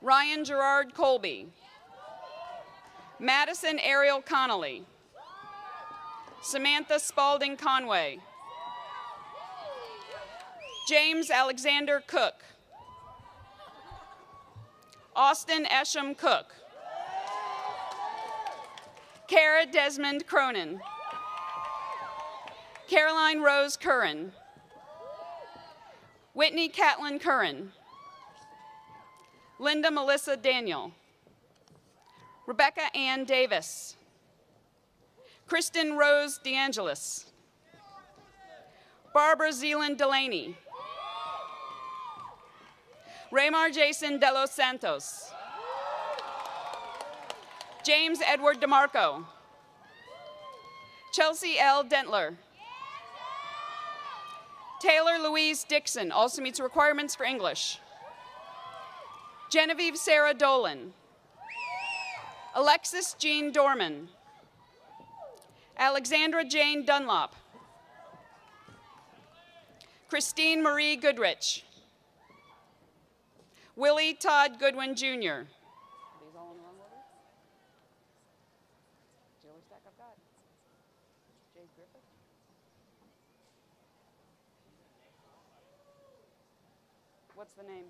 Ryan Gerard Colby. Madison Ariel Connolly. Samantha Spalding Conway. James Alexander Cook. Austin Esham Cook. Kara Desmond Cronin. Caroline Rose Curran. Whitney Catlin Curran. Linda Melissa Daniel. Rebecca Ann Davis. Kristen Rose DeAngelis. Barbara Zealand Delaney. Raymar Jason De Los Santos. James Edward DeMarco. Chelsea L. Dentler. Taylor Louise Dixon, also meets requirements for English. Genevieve Sarah Dolan. Alexis Jean Dorman. Alexandra Jane Dunlop. Christine Marie Goodrich. Willie Todd Goodwin, Jr. Are these all in the wrong order? Jailer stack I've got. Jade Griffith. What's the name?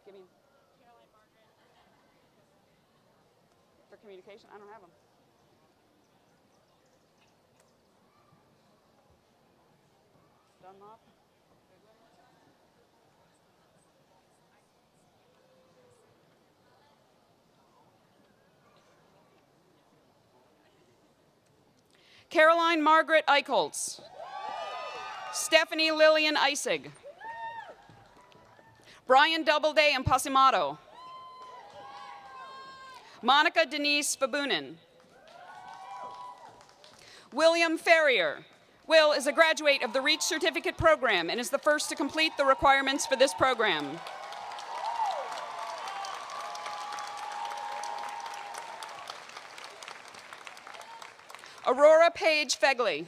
Give me. Caroline Margaret. For communication, I don't have them. Dunlop. Caroline Margaret Eichholz. Stephanie Lillian Eisig. Brian Doubleday Impasimato. Monica Denise Fabunin. William Ferrier. Will is a graduate of the Reach Certificate Program and is the first to complete the requirements for this program. Aurora Page Fegley.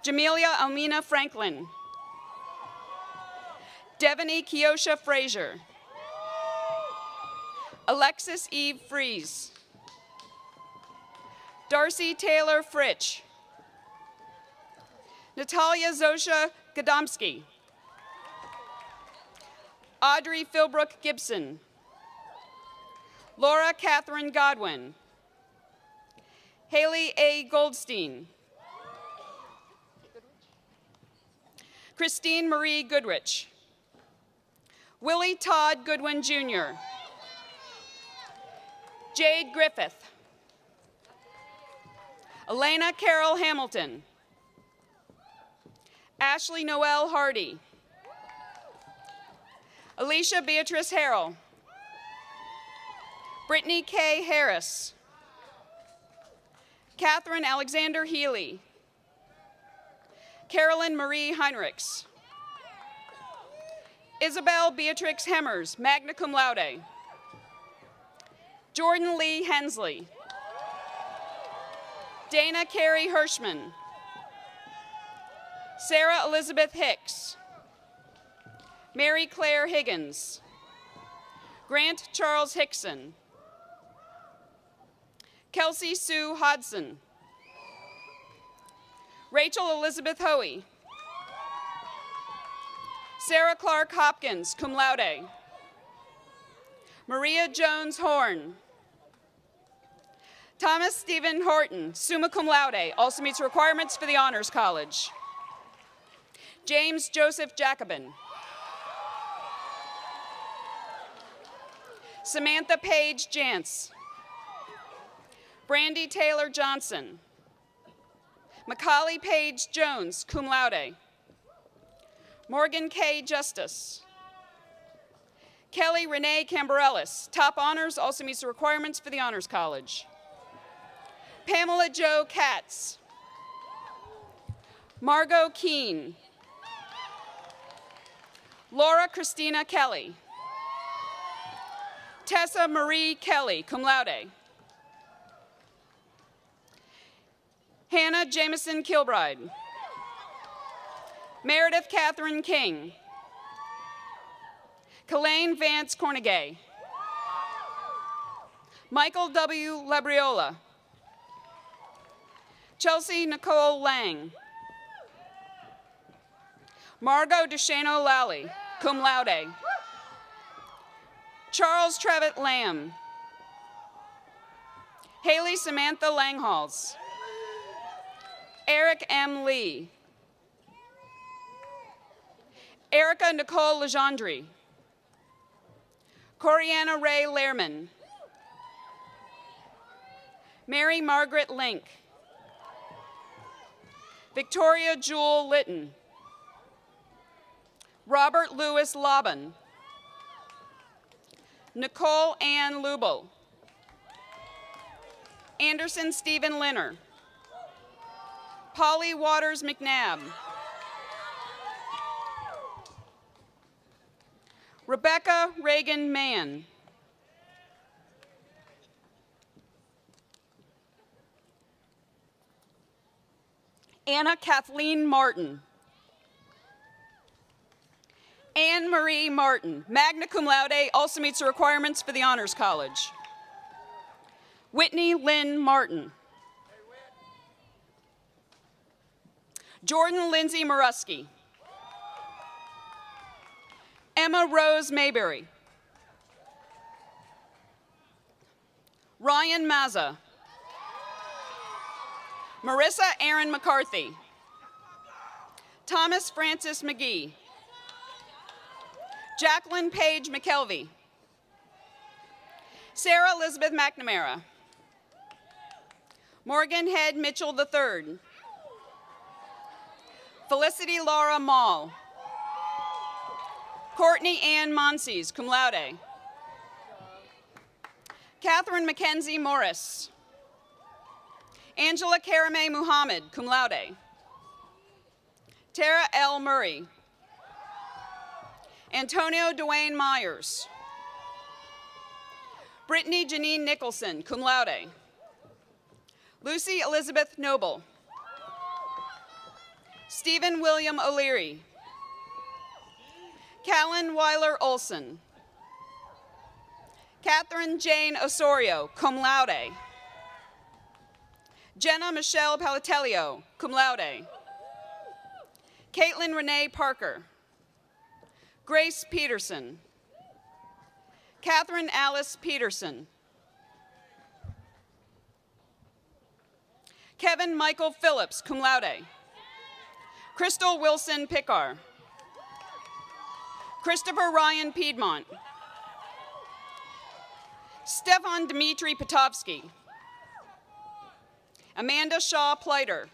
Jamelia Almina Franklin. Devaney Kiosha Frazier. Alexis Eve Fries. Darcy Taylor Fritsch. Natalia Zosha Gadomski. Audrey Philbrook Gibson. Laura Catherine Godwin. Haley A. Goldstein. Christine Marie Goodrich. Willie Todd Goodwin, Jr. Jade Griffith. Elena Carol Hamilton. Ashley Noel Hardy. Alicia Beatrice Harrell. Brittany K. Harris. Catherine Alexander Healy. Carolyn Marie Heinrichs. Isabel Beatrix Hemmers, magna cum laude. Jordan Lee Hensley. Dana Carey Hirschman. Sarah Elizabeth Hicks. Mary Claire Higgins. Grant Charles Hickson. Kelsey Sue Hodson. Rachel Elizabeth Hoey. Sarah Clark Hopkins, cum laude. Maria Jones Horn. Thomas Stephen Horton, summa cum laude, also meets requirements for the Honors College. James Joseph Jacobin. Samantha Paige Jantz. Brandy Taylor Johnson. Macaulay Paige Jones, cum laude. Morgan K. Justice. Kelly Renee Cambarellis, top honors, also meets the requirements for the Honors College. Pamela Jo Katz. Margot Keene. Laura Christina Kelly. Tessa Marie Kelly, cum laude. Hannah Jameson Kilbride. Meredith Catherine King. Kalaine Vance Cornegay. Michael W. Labriola. Chelsea Nicole Lang. Margot Duchesneau Lally, cum laude. Charles Trevitt Lamb. Haley Samantha Langhals. Eric M. Lee. Erica Nicole Legendre. Coriana Ray Lehrman. Mary Margaret Link. Victoria Jewel Litton. Robert Louis Laban. Nicole Ann Lubel. Anderson Stephen Linner. Polly Waters McNabb. Rebecca Reagan Mann. Anna Kathleen Martin. Anne Marie Martin, magna cum laude, also meets the requirements for the Honors College. Whitney Lynn Martin. Jordan Lindsay Moruski. Emma Rose Mayberry. Ryan Mazza. Marissa Aaron McCarthy. Thomas Francis McGee. Jacqueline Paige McKelvey. Sarah Elizabeth McNamara. Morgan Head Mitchell III. Felicity Laura Mall. Courtney Ann Monsees, cum laude. Catherine Mackenzie Morris. Angela Karameh Muhammad, cum laude. Tara L. Murray. Antonio Dwayne Myers. Brittany Janine Nicholson, cum laude. Lucy Elizabeth Noble. Stephen William O'Leary. Callan Weiler Olson. Catherine Jane Osorio, cum laude. Jenna Michelle Palatelio, cum laude. Caitlin Renee Parker. Grace Peterson. Catherine Alice Peterson. Kevin Michael Phillips, cum laude. Crystal Wilson Pickar. Christopher Ryan Piedmont. Stefan Dmitry Petovsky. Amanda Shaw Pleiter.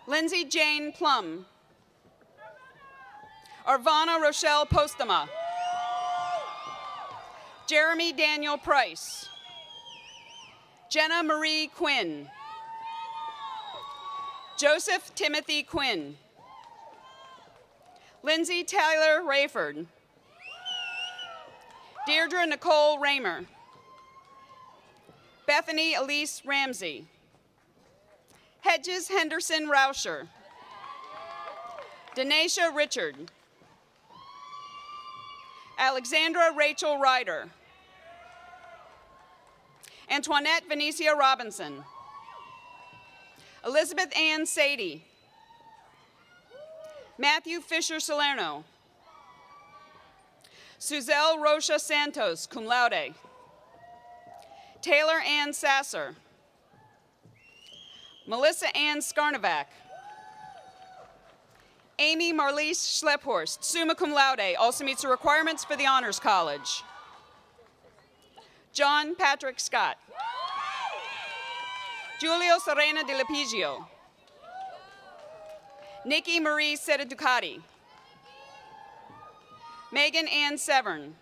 Lindsay Jane Plum. Arvana Rochelle Postema. Jeremy Daniel Price. Jenna Marie Quinn. Joseph Timothy Quinn. Lindsay Tyler Rayford. Deirdre Nicole Raymer. Bethany Elise Ramsey. Hedges Henderson Rauscher. Denasia Richard. Alexandra Rachel Ryder. Antoinette Venetia Robinson. Elizabeth Ann Sadie. Matthew Fisher Salerno. Suzelle Rocha Santos, cum laude. Taylor Ann Sasser. Melissa Ann Skarnovac. Amy Marlise Schlepphorst, summa cum laude, also meets the requirements for the Honors College. John Patrick Scott. Julio Serena de Lepigio. Nikki Marie Seta-Ducati. Megan Ann Severn.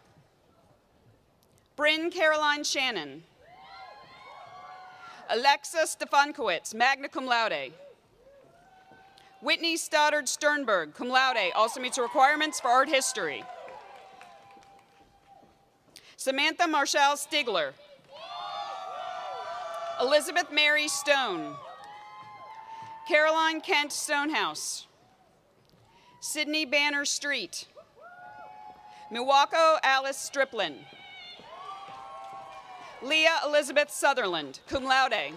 Bryn Caroline Shannon. Alexa Stefankowitz, magna cum laude. Whitney Stoddard Sternberg, cum laude, also meets the requirements for art history. Samantha Marshall Stigler. Elizabeth Mary Stone. Caroline Kent Stonehouse. Sydney Banner Street. Milwaukee Alice Striplin. Leah Elizabeth Sutherland, cum laude.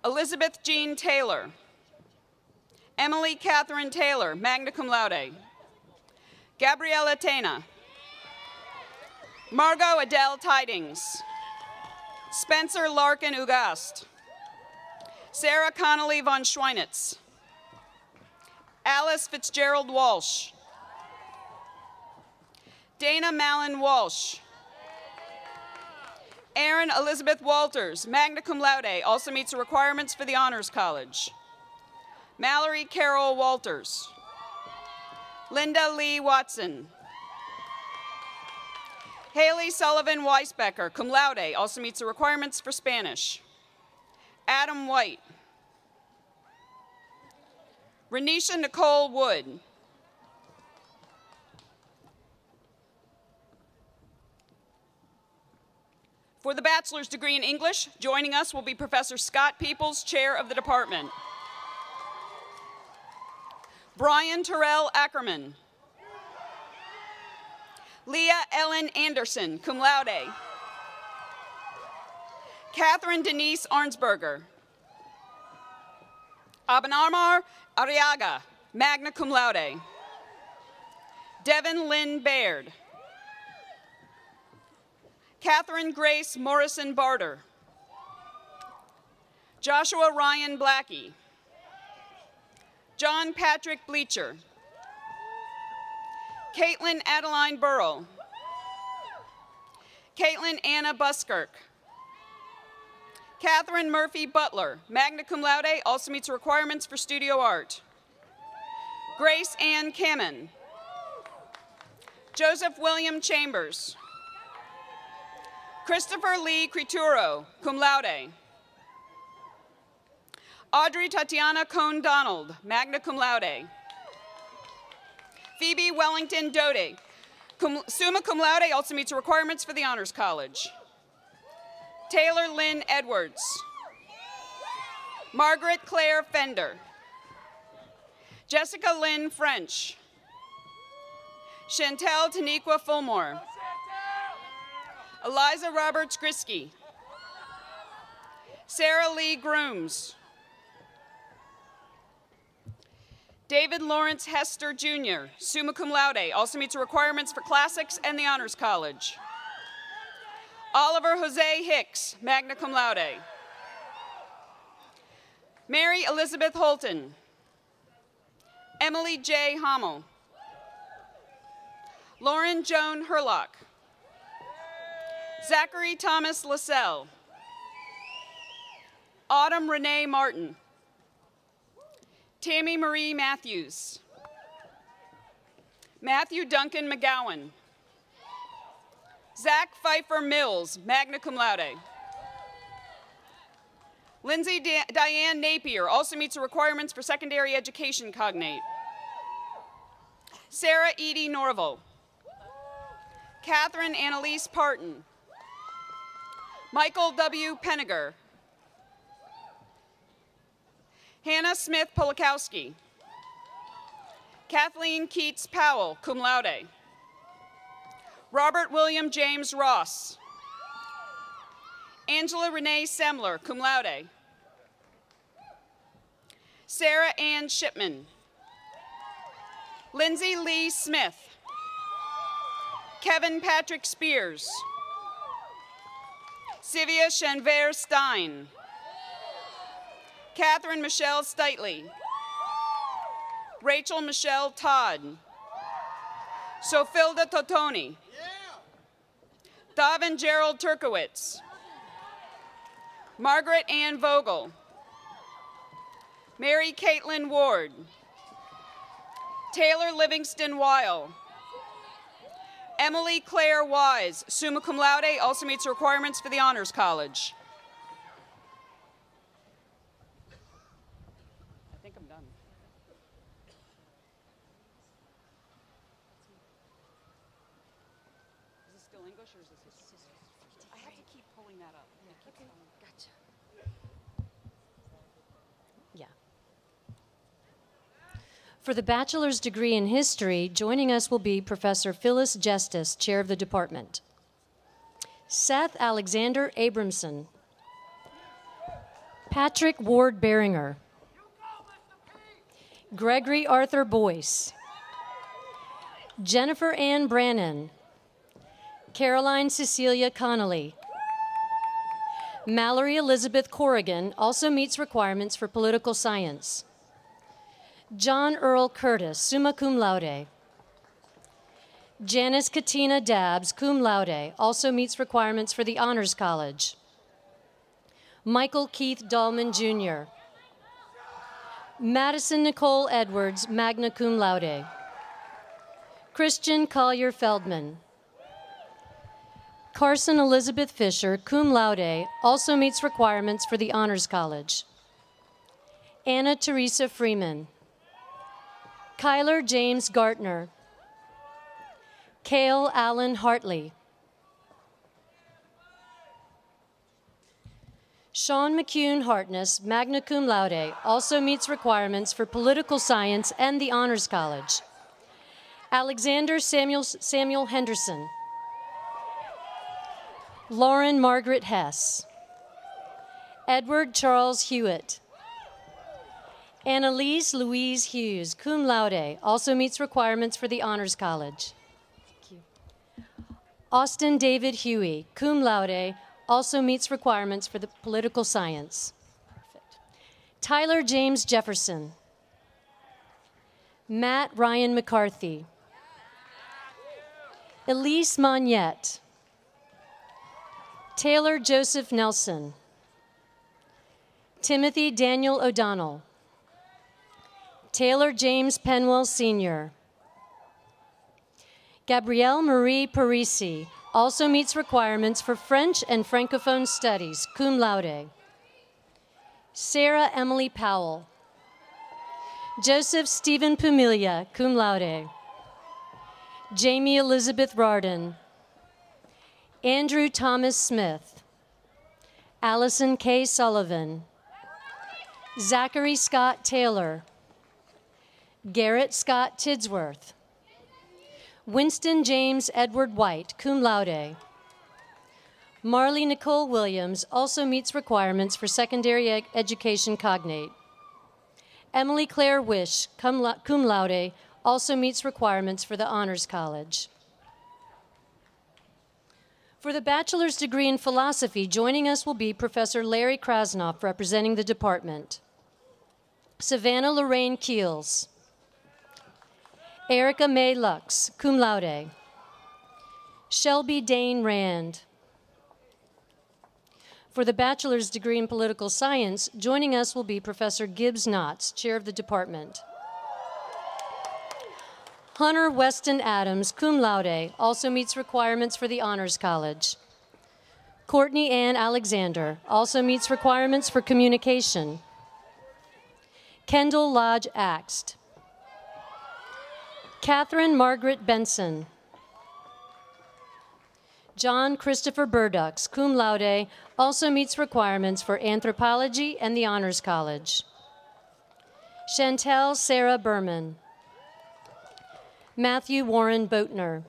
Elizabeth Jean Taylor. Emily Catherine Taylor, magna cum laude. Gabriella Tena. Margot Adele Tidings. Spencer Larkin Ugast. Sarah Connolly von Schweinitz. Alice Fitzgerald Walsh. Dana Mallon Walsh. Erin Elizabeth Walters, magna cum laude, also meets the requirements for the Honors College. Mallory Carol Walters. Linda Lee Watson. Haley Sullivan Weisbecker, cum laude, also meets the requirements for Spanish. Adam White. Renisha Nicole Wood. For the bachelor's degree in English, joining us will be Professor Scott Peoples, chair of the department. Brian Terrell Ackerman. Leah Ellen Anderson, cum laude. Catherine Denise Arnsberger. Abanamar Arriaga, magna cum laude. Devin Lynn Baird. Catherine Grace Morrison Barter. Joshua Ryan Blackie. John Patrick Bleacher. Caitlin Adeline Burrow. Caitlin Anna Buskirk. Catherine Murphy Butler, magna cum laude, also meets the requirements for studio art. Grace Ann Kamen. Joseph William Chambers. Christopher Lee Crituro, cum laude. Audrey Tatiana Cohn Donald, magna cum laude. Phoebe Wellington Doty, summa cum laude, also meets the requirements for the Honors College. Taylor Lynn Edwards. Margaret Claire Fender. Jessica Lynn French. Chantel Taniqua Fulmore. Eliza Roberts Grisky. Sarah Lee Grooms. David Lawrence Hester Jr., summa cum laude, also meets the requirements for classics and the Honors College. Oliver Jose Hicks, magna cum laude. Mary Elizabeth Holton. Emily J. Hommel. Lauren Joan Herlock. Zachary Thomas Lassell. Autumn Renee Martin. Tammy Marie Matthews. Matthew Duncan McGowan. Zach Pfeiffer Mills, magna cum laude. Lindsay Diane Napier, also meets the requirements for secondary education cognate. Sarah Edie Norval. Catherine Annalise Parton. Michael W. Penniger. Hannah Smith Polakowski. Kathleen Keats Powell, cum laude. Robert William James Ross. Angela Renee Semler, cum laude. Sarah Ann Shipman. Lindsay Lee Smith. Kevin Patrick Spears. Sylvia Chanver Stein. Catherine Michelle Steitley. Rachel Michelle Todd. Sophilda Totoni. Davin Gerald Turkowitz. Margaret Ann Vogel. Mary Caitlin Ward. Taylor Livingston Weil. Emily Claire Wise, summa cum laude, also meets requirements for the Honors College. I think I'm done. Is this still English or is this history? I have to keep pulling that up. Okay, gotcha. Yeah. For the bachelor's degree in history, joining us will be Professor Phyllis Justice, chair of the department. Seth Alexander Abramson. Patrick Ward Beringer. Gregory Arthur Boyce. Jennifer Ann Brannon. Caroline Cecilia Connolly. Mallory Elizabeth Corrigan also meets requirements for political science. John Earl Curtis, summa cum laude. Janice Katina Dabbs, cum laude, also meets requirements for the Honors College. Michael Keith Dahlman, Jr. Madison Nicole Edwards, magna cum laude. Christian Collier Feldman. Carson Elizabeth Fisher, cum laude, also meets requirements for the Honors College. Anna Teresa Freeman. Kyler James Gartner. Cale Allen Hartley. Sean McCune Hartness, magna cum laude, also meets requirements for political science and the Honors College. Alexander Samuel Henderson. Lauren Margaret Hess. Edward Charles Hewitt. Annalise Louise Hughes, cum laude, also meets requirements for the Honors College. Thank you. Austin David Huey, cum laude, also meets requirements for the political science. Perfect. Tyler James Jefferson. Matt Ryan McCarthy. Elise Monette. Taylor Joseph Nelson. Timothy Daniel O'Donnell. Taylor James Penwell, Sr. Gabrielle Marie Parisi also meets requirements for French and Francophone studies, cum laude. Sarah Emily Powell. Joseph Stephen Pumilia, cum laude. Jamie Elizabeth Rardon. Andrew Thomas Smith. Allison K. Sullivan. Zachary Scott Taylor. Garrett Scott Tidsworth. Winston James Edward White, cum laude. Marley Nicole Williams also meets requirements for secondary education cognate. Emily Claire Wish, cum laude, also meets requirements for the Honors College. For the bachelor's degree in philosophy, joining us will be Professor Larry Krasnoff, representing the department. Savannah Lorraine Keels. Erica May Lux, cum laude. Shelby Dane Rand. For the bachelor's degree in political science, joining us will be Professor Gibbs Knotts, chair of the department. Hunter Weston Adams, cum laude, also meets requirements for the Honors College. Courtney Ann Alexander also meets requirements for communication. Kendall Lodge Axt. Catherine Margaret Benson. John Christopher Burdux, cum laude, also meets requirements for anthropology and the Honors College. Chantel Sarah Berman. Matthew Warren Boatner.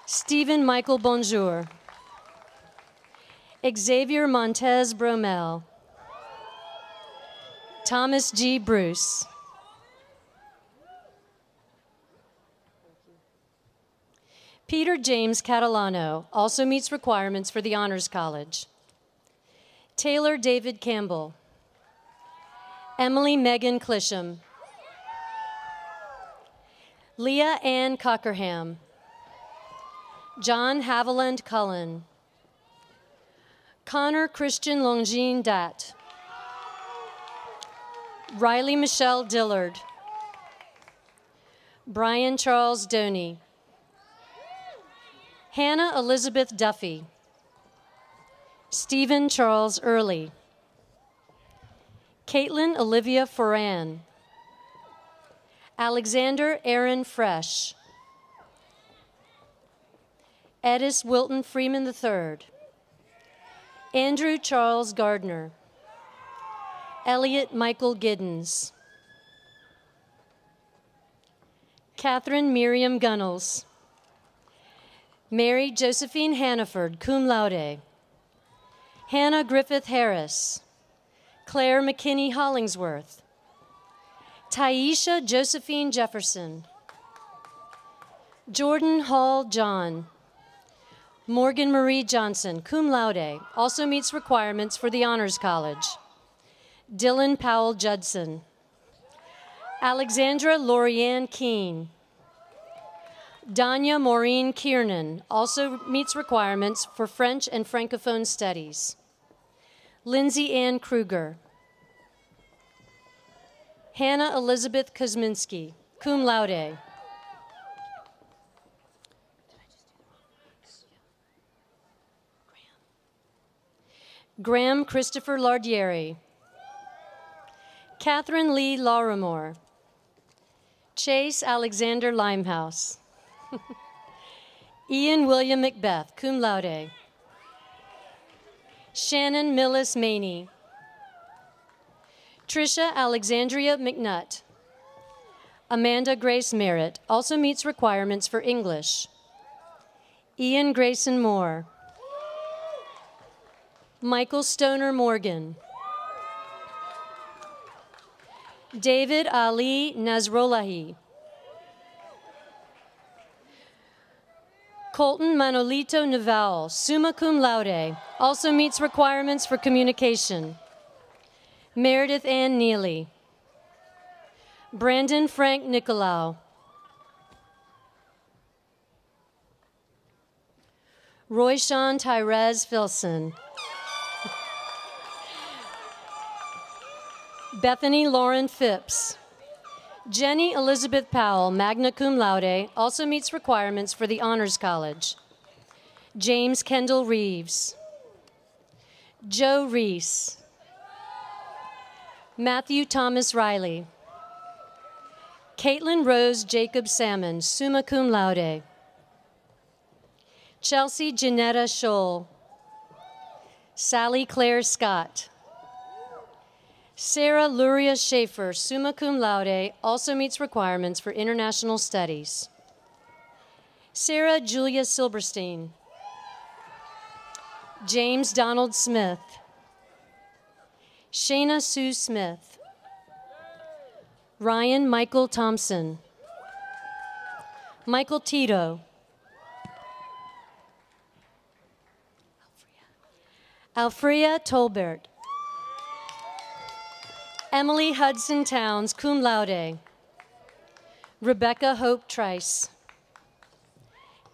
Stephen Michael Bonjour. Xavier Montez Bromel. Thomas G. Bruce. Peter James Catalano also meets requirements for the Honors College. Taylor David Campbell. Emily Megan Clisham. Leah Ann Cockerham. John Haviland Cullen. Connor Christian Longine Dat. Riley Michelle Dillard. Brian Charles Doney. Hannah Elizabeth Duffy. Stephen Charles Early. Caitlin Olivia Foran. Alexander Aaron Fresh. Edis Wilton Freeman III. Andrew Charles Gardner. Elliot Michael Giddens. Catherine Miriam Gunnels. Mary Josephine Hannaford, cum laude. Hannah Griffith Harris. Claire McKinney Hollingsworth. Taisha Josephine Jefferson. Jordan Hall John. Morgan Marie Johnson, cum laude, also meets requirements for the Honors College. Dylan Powell Judson. Alexandra Lorianne Keene. Danya Maureen Kiernan, also meets requirements for French and Francophone studies. Lindsay Ann Kruger. Hannah Elizabeth Kosminski, cum laude. Graham Christopher Lardieri. Catherine Lee Laurimore. Chase Alexander Limehouse. Ian William Macbeth, cum laude. Shannon Millis Maney. Trisha Alexandria McNutt. Amanda Grace Merritt, also meets requirements for English. Ian Grayson Moore. Michael Stoner Morgan. David Ali Nasrolahi. Colton Manolito Naval, summa cum laude, also meets requirements for communication. Meredith Ann Neely. Brandon Frank Nicolau. Royshawn Tyrez Filson. Bethany Lauren Phipps. Jenny Elizabeth Powell, magna cum laude, also meets requirements for the Honors College. James Kendall Reeves. Joe Reese. Matthew Thomas Riley. Caitlin Rose Jacob Salmon, summa cum laude. Chelsea Janetta Scholl. Sally Claire Scott. Sarah Luria Schaefer, summa cum laude, also meets requirements for international studies. Sarah Julia Silberstein. James Donald Smith. Shayna Sue Smith. Ryan Michael Thompson. Michael Tito. Alfrea Tolbert. Emily Hudson Towns, cum laude. Rebecca Hope Trice.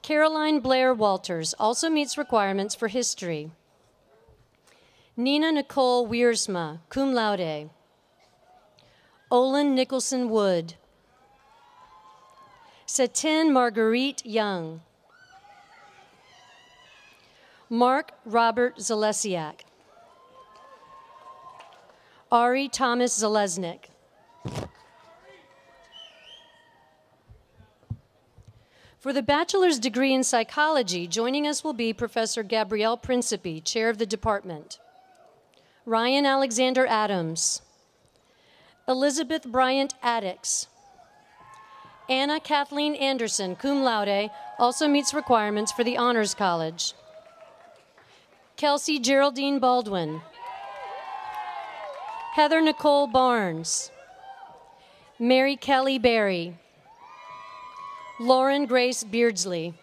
Caroline Blair Walters, also meets requirements for history. Nina Nicole Wiersma, cum laude. Olin Nicholson Wood. Satin Marguerite Young. Mark Robert Zalesiak. Ari Thomas Zalesnik. For the bachelor's degree in psychology, joining us will be Professor Gabrielle Principi, chair of the department. Ryan Alexander Adams. Elizabeth Bryant Addix. Anna Kathleen Anderson, cum laude, also meets requirements for the Honors College. Kelsey Geraldine Baldwin. Heather Nicole Barnes. Mary Kelly Berry. Lauren Grace Beardsley.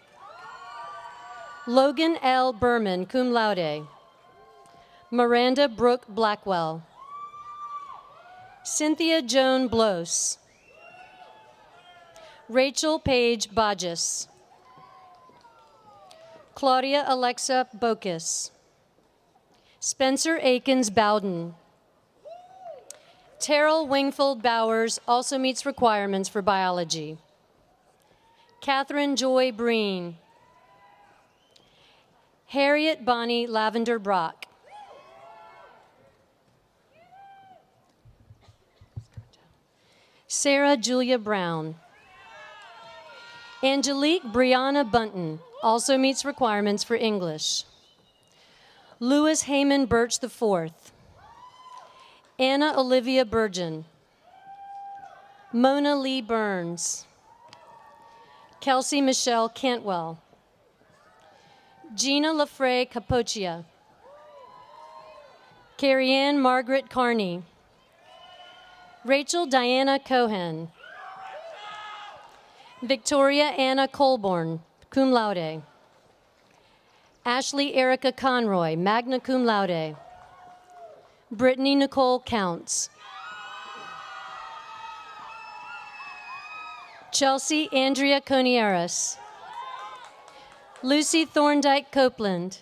Logan L. Berman, cum laude. Miranda Brooke Blackwell. Cynthia Joan Blose. Rachel Page Bodges. Claudia Alexa Bocus. Spencer Akins Bowden. Terrell Wingfold Bowers also meets requirements for biology. Catherine Joy Breen. Harriet Bonnie Lavender Brock. Sarah Julia Brown. Angelique Brianna Bunton also meets requirements for English. Louis Heyman Birch IV. Anna Olivia Burgeon. Mona Lee Burns. Kelsey Michelle Cantwell. Gina LaFrey Capoccia. Carrie-Ann Margaret Carney. Rachel Diana Cohen. Victoria Anna Colborn, cum laude. Ashley Erica Conroy, magna cum laude. Brittany Nicole Counts. Chelsea Andrea Conieras. Lucy Thorndike Copeland.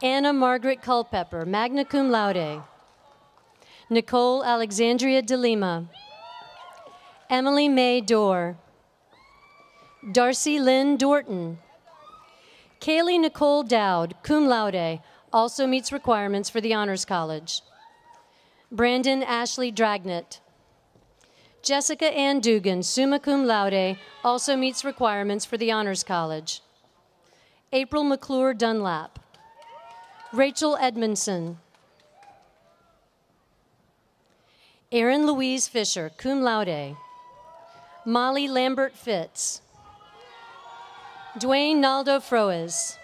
Anna Margaret Culpepper, magna cum laude. Nicole Alexandria de Lima. Emily Mae Dorr. Darcy Lynn Dorton. Kaylee Nicole Dowd, cum laude, also meets requirements for the Honors College. Brandon Ashley Dragnet. Jessica Ann Dugan, summa cum laude, also meets requirements for the Honors College. April McClure Dunlap. Rachel Edmondson. Erin Louise Fisher, cum laude. Molly Lambert Fitz. Dwayne Naldo Froes.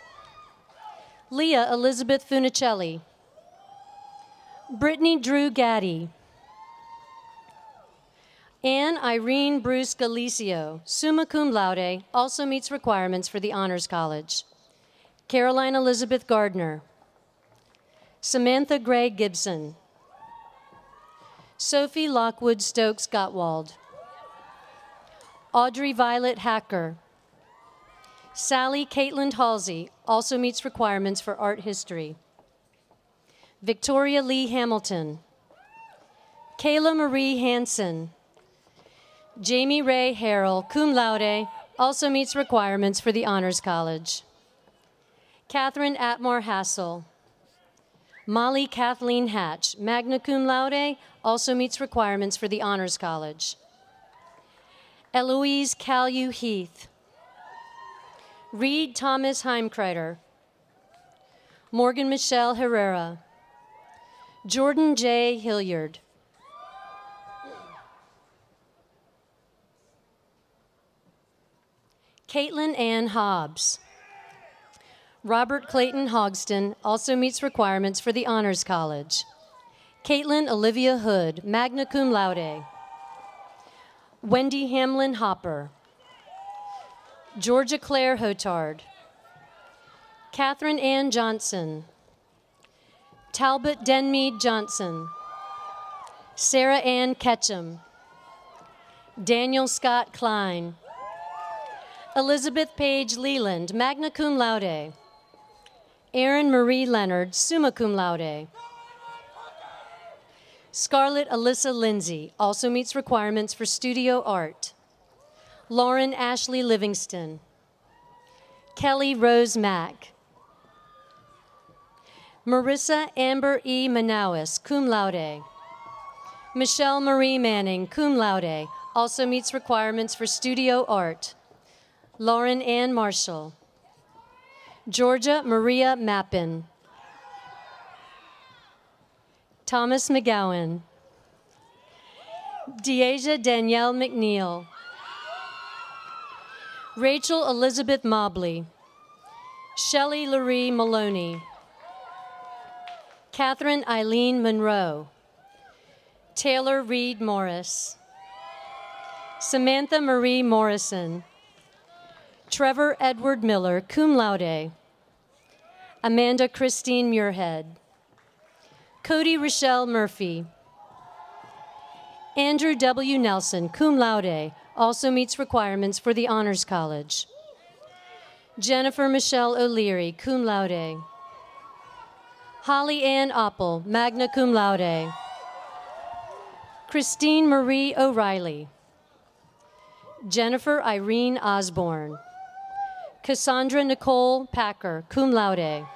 Leah Elizabeth Funicelli. Brittany Drew Gaddy. Anne Irene Bruce Galicio, summa cum laude, also meets requirements for the Honors College. Caroline Elizabeth Gardner. Samantha Gray Gibson. Sophie Lockwood Stokes Gottwald. Audrey Violet Hacker. Sally Caitlin Halsey also meets requirements for art history. Victoria Lee Hamilton. Kayla Marie Hansen. Jamie Ray Harrell, cum laude, also meets requirements for the Honors College. Catherine Atmore Hassel. Molly Kathleen Hatch, magna cum laude, also meets requirements for the Honors College. Eloise Calu Heath. Reed Thomas Heimkreiter. Morgan Michelle Herrera. Jordan J. Hilliard. Caitlin Ann Hobbs. Robert Clayton Hogston also meets requirements for the Honors College. Caitlin Olivia Hood, magna cum laude. Wendy Hamlin Hopper. Georgia Claire Hotard. Catherine Ann Johnson. Talbot Denmead Johnson. Sarah Ann Ketchum. Daniel Scott Klein. Elizabeth Page Leland, magna cum laude. Erin Marie Leonard, summa cum laude. Scarlett Alyssa Lindsay also meets requirements for studio art. Lauren Ashley Livingston. Kelly Rose Mack. Marissa Amber E. Manawis, cum laude. Michelle Marie Manning, cum laude, also meets requirements for studio art. Lauren Ann Marshall. Georgia Maria Mappin. Thomas McGowan. Deasia Danielle McNeil. Rachel Elizabeth Mobley. Shelley Laurie Maloney. Catherine Eileen Monroe. Taylor Reed Morris. Samantha Marie Morrison. Trevor Edward Miller, cum laude. Amanda Christine Muirhead. Cody Rochelle Murphy. Andrew W. Nelson, cum laude, also meets requirements for the Honors College. Jennifer Michelle O'Leary, cum laude. Holly Ann Oppel, magna cum laude. Christine Marie O'Reilly. Jennifer Irene Osborne. Cassandra Nicole Packer, cum laude.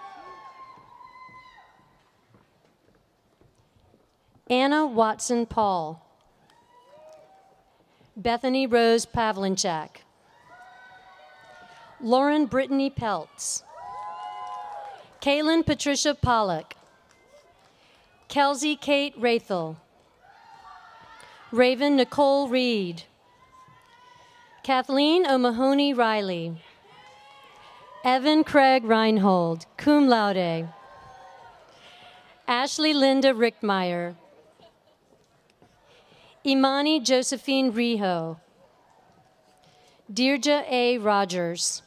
Anna Watson Paul. Bethany Rose Pavlinchak. Lauren Brittany Peltz. Kaylin Patricia Pollock. Kelsey Kate Rathel. Raven Nicole Reed. Kathleen O'Mahony Riley. Evan Craig Reinhold, cum laude. Ashley Linda Richtmeyer. Imani Josephine Riho. Deirdre A. Rogers.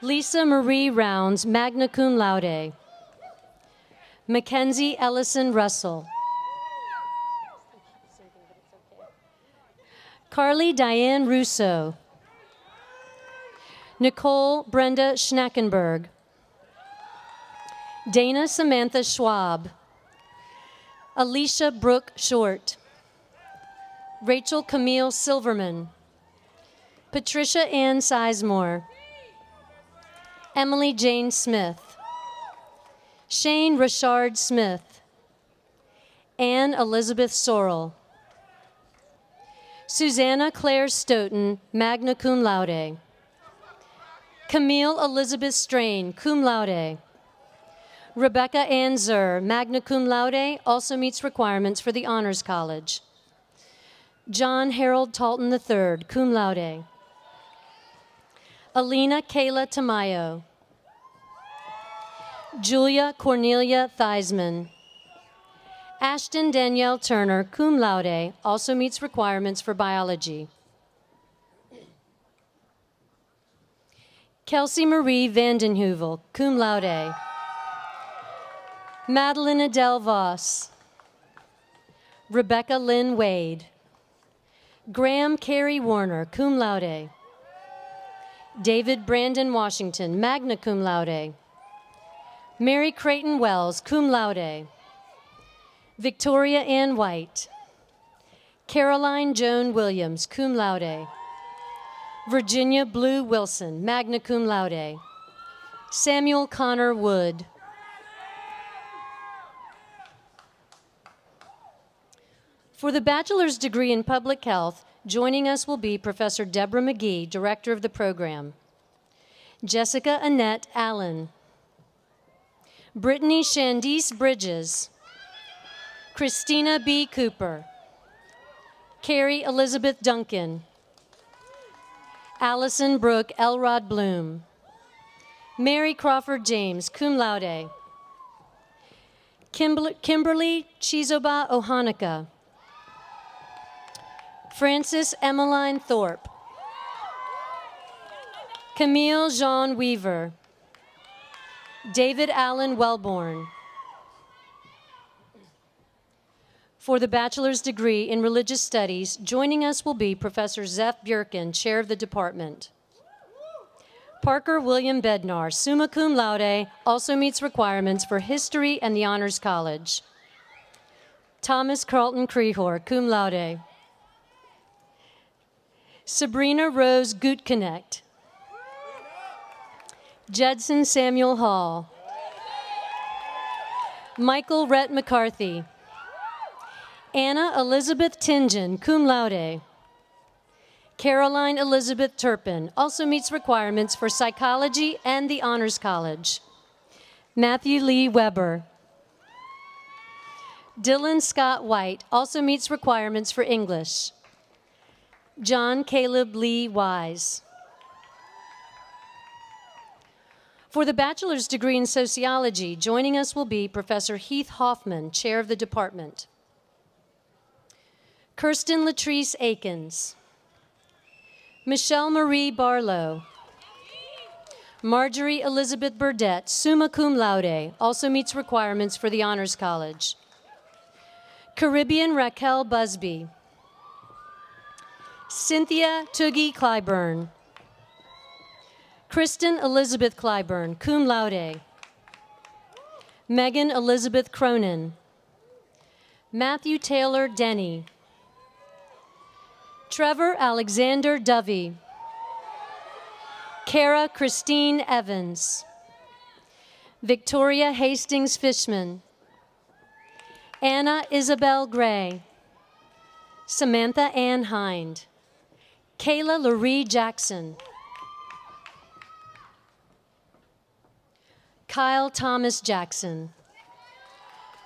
Lisa Marie Rounds, magna cum laude. Mackenzie Ellison Russell. Carly Diane Russo. Nicole Brenda Schnackenberg. Dana Samantha Schwab. Alicia Brooke Short. Rachel Camille Silverman. Patricia Ann Sizemore. Emily Jane Smith. Shane Richard Smith. Anne Elizabeth Sorrell. Susanna Claire Stoughton, magna cum laude. Camille Elizabeth Strain, cum laude. Rebecca Ann Zur, magna cum laude, also meets requirements for the Honors College. John Harold Talton III, cum laude. Alina Kayla Tamayo. Julia Cornelia Theismann. Ashton Danielle Turner, cum laude, also meets requirements for biology. Kelsey Marie Vandenheuvel, cum laude. Madeline Adele Voss. Rebecca Lynn Wade. Graham Carey Warner, cum laude. David Brandon Washington, magna cum laude. Mary Creighton Wells, cum laude. Victoria Ann White. Caroline Joan Williams, cum laude. Virginia Blue Wilson, magna cum laude. Samuel Connor Wood. For the bachelor's degree in public health, joining us will be Professor Deborah McGee, director of the program. Jessica Annette Allen. Brittany Shandice Bridges. Christina B. Cooper. Carrie Elizabeth Duncan. Allison Brooke Elrod Bloom. Mary Crawford James, cum laude. Kimberly Chizoba Ohanaka. Frances Emmeline Thorpe. Camille Jean Weaver. David Allen Wellborn. For the bachelor's degree in religious studies, joining us will be Professor Zeph Bjurkin, chair of the department. Parker William Bednar, summa cum laude, also meets requirements for history and the Honors College. Thomas Carlton Krehor, cum laude. Sabrina Rose Gutknecht. Judson Samuel Hall. Michael Rhett McCarthy. Anna Elizabeth Tingen, cum laude. Caroline Elizabeth Turpin, also meets requirements for psychology and the Honors College. Matthew Lee Weber. Dylan Scott White, also meets requirements for English. John Caleb Lee Wise. For the bachelor's degree in sociology, joining us will be Professor Heath Hoffman, chair of the department. Kirsten Latrice Akins. Michelle Marie Barlow. Marjorie Elizabeth Burdett, summa cum laude, also meets requirements for the Honors College. Caribbean Raquel Busby. Cynthia Toogie Clyburn. Kristen Elizabeth Clyburn, cum laude. Megan Elizabeth Cronin. Matthew Taylor Denny. Trevor Alexander Dovey. Kara Christine Evans. Victoria Hastings Fishman. Anna Isabel Gray. Samantha Ann Hind. Kayla Laurie Jackson. Kyle Thomas Jackson.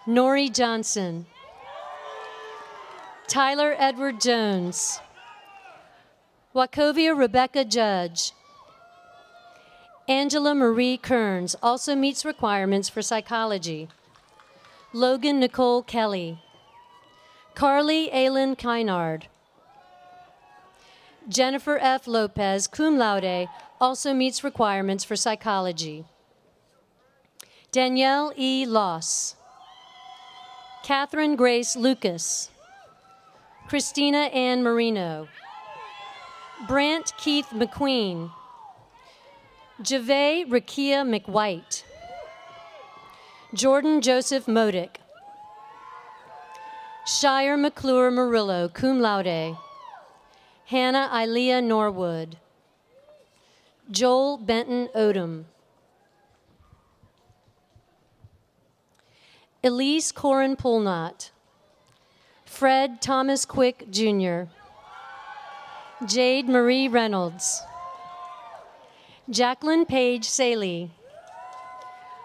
Nori Johnson. Tyler Edward Jones. Wachovia Rebecca Judge. Angela Marie Kearns also meets requirements for psychology. Logan Nicole Kelly. Carly Aylin Kynard. Jennifer F. Lopez, cum laude, also meets requirements for psychology. Danielle E. Loss. Catherine Grace Lucas. Christina Ann Marino. Brant Keith McQueen. Jave Rakia McWhite. Jordan Joseph Modick. Shire McClure Murillo, cum laude. Hannah Ilea Norwood. Joel Benton Odom. Elise Corin Pulnott. Fred Thomas Quick, Jr. Jade Marie Reynolds. Jacqueline Page Saley.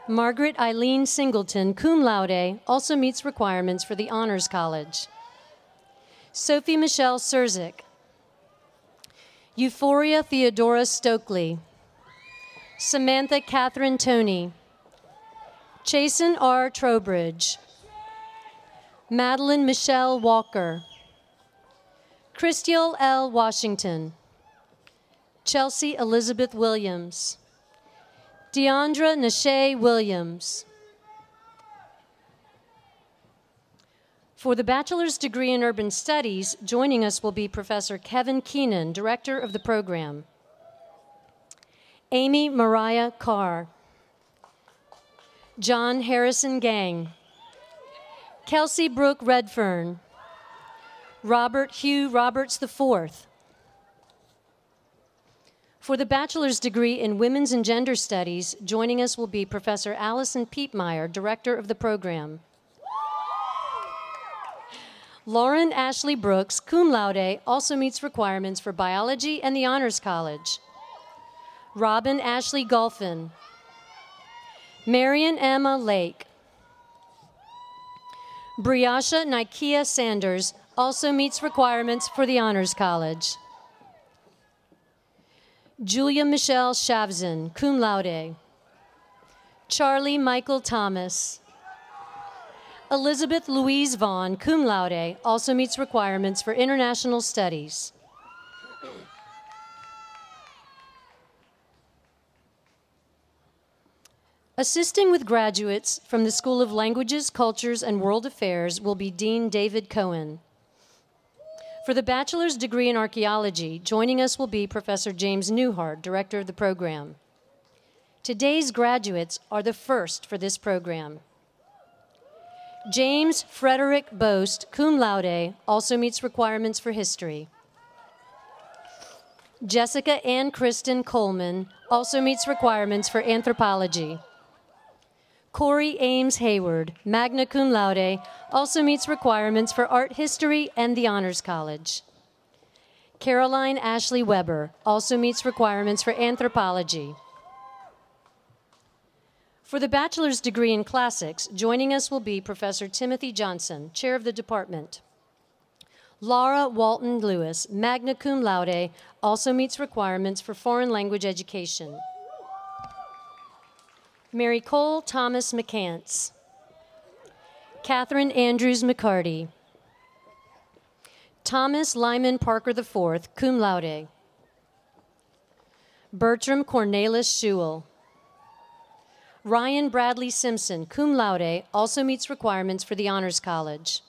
Margaret Eileen Singleton, cum laude, also meets requirements for the Honors College. Sophie Michelle Surzik. Euphoria Theodora Stokely. Samantha Catherine Toney. Chasen R. Trowbridge. Madeline Michelle Walker. Christiel L. Washington. Chelsea Elizabeth Williams. Deandra Nashay Williams. For the bachelor's degree in urban studies, joining us will be Professor Kevin Keenan, director of the program. Amy Mariah Carr. John Harrison Gang. Kelsey Brooke Redfern. Robert Hugh Roberts IV. For the bachelor's degree in women's and gender studies, joining us will be Professor Allison Piepmeyer, director of the program. Lauren Ashley Brooks, cum laude, also meets requirements for biology and the Honors College. Robin Ashley Golphin. Marion Emma Lake. Briasha Nikia Sanders also meets requirements for the Honors College. Julia Michelle Shavzin, cum laude. Charlie Michael Thomas. Elizabeth Louise Vaughn, cum laude, also meets requirements for international studies. Assisting with graduates from the School of Languages, Cultures, and World Affairs will be Dean David Cohen. For the bachelor's degree in archaeology, joining us will be Professor James Newhart, director of the program. Today's graduates are the first for this program. James Frederick Boast, cum laude, also meets requirements for history. Jessica Ann Kristen Coleman also meets requirements for anthropology. Corey Ames Hayward, magna cum laude, also meets requirements for art history and the Honors College. Caroline Ashley Weber also meets requirements for anthropology. For the bachelor's degree in classics, joining us will be Professor Timothy Johnson, chair of the department. Laura Walton Lewis, magna cum laude, also meets requirements for foreign language education. Mary Cole Thomas McCants. Catherine Andrews McCarty. Thomas Lyman Parker IV, cum laude. Bertram Cornelis Schewel. Ryan Bradley Simpson, cum laude, also meets requirements for the Honors College.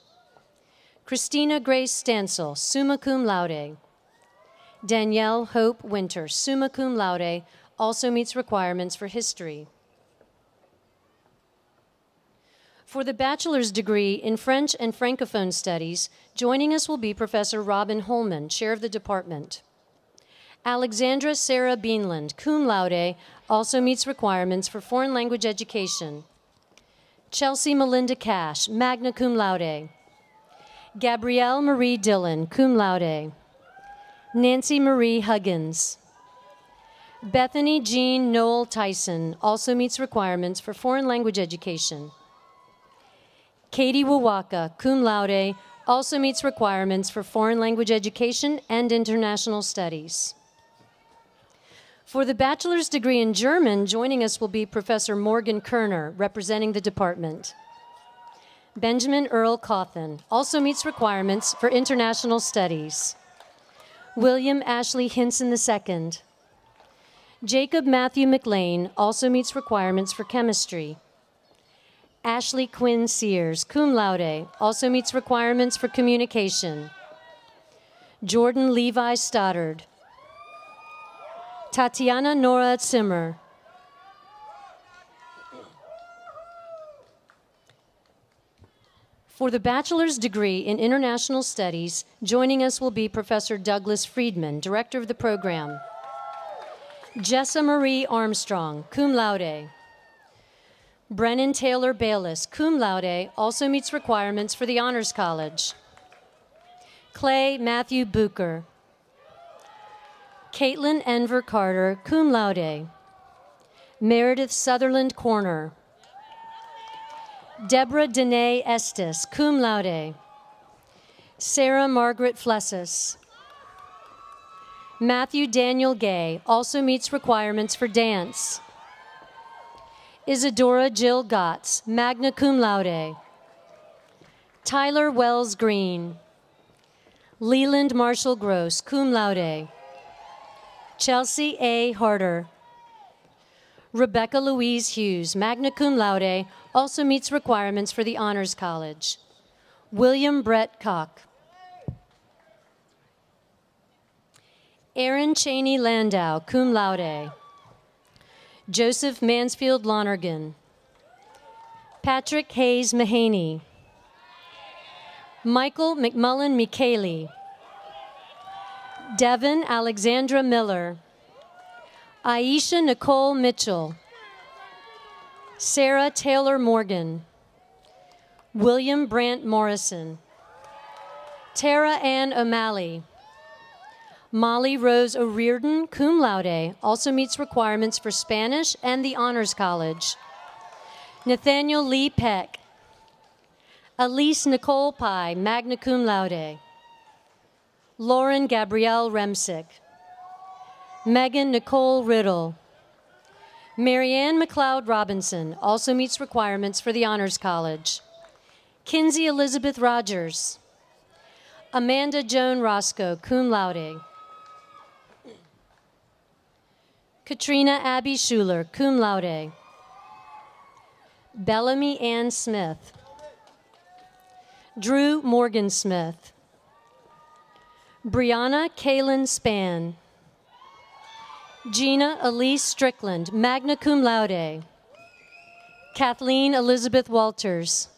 Christina Grace Stansel, summa cum laude. Danielle Hope Winter, summa cum laude, also meets requirements for history. For the bachelor's degree in French and Francophone Studies, joining us will be Professor Robin Holman, chair of the department. Alexandra Sarah Beanland, cum laude, also meets requirements for foreign language education. Chelsea Melinda Cash, magna cum laude. Gabrielle Marie Dillon, cum laude. Nancy Marie Huggins. Bethany Jean Noel Tyson also meets requirements for foreign language education. Katie Wawaka, cum laude, also meets requirements for foreign language education and international studies. For the bachelor's degree in German, joining us will be Professor Morgan Kerner, representing the department. Benjamin Earl Cawthon also meets requirements for international studies. William Ashley Hinson II. Jacob Matthew McLean also meets requirements for chemistry. Ashley Quinn Sears, cum laude, also meets requirements for communication. Jordan Levi Stoddard. Tatiana Nora Zimmer. For the bachelor's degree in international studies, joining us will be Professor Douglas Friedman, director of the program. Jessa Marie Armstrong, cum laude. Brennan Taylor Bayless, cum laude, also meets requirements for the Honors College. Clay Matthew Bucher. Caitlin Enver Carter, cum laude. Meredith Sutherland Corner. Deborah Danae Estes, cum laude. Sarah Margaret Flessis. Matthew Daniel Gay also meets requirements for dance. Isadora Jill Gotts, magna cum laude. Tyler Wells Green. Leland Marshall Gross, cum laude. Chelsea A. Harder. Rebecca Louise Hughes, magna cum laude, also meets requirements for the Honors College. William Brett Koch. Aaron Cheney Landau, cum laude. Joseph Mansfield Lonergan. Patrick Hayes Mahaney. Michael McMullen Micheli. Devin Alexandra Miller. Aisha Nicole Mitchell. Sarah Taylor Morgan. William Brant Morrison. Tara Ann O'Malley. Molly Rose O'Riordan, cum laude, also meets requirements for Spanish and the Honors College. Nathaniel Lee Peck. Elise Nicole Pye, magna cum laude. Lauren Gabrielle Remsick. Megan Nicole Riddle. Marianne McLeod Robinson also meets requirements for the Honors College. Kinsey Elizabeth Rogers. Amanda Joan Roscoe, cum laude. Katrina Abby Schuler, cum laude. Bellamy Ann Smith. Drew Morgan Smith. Brianna Kaylin Spann. Gina Elise Strickland, magna cum laude. Kathleen Elizabeth Walters.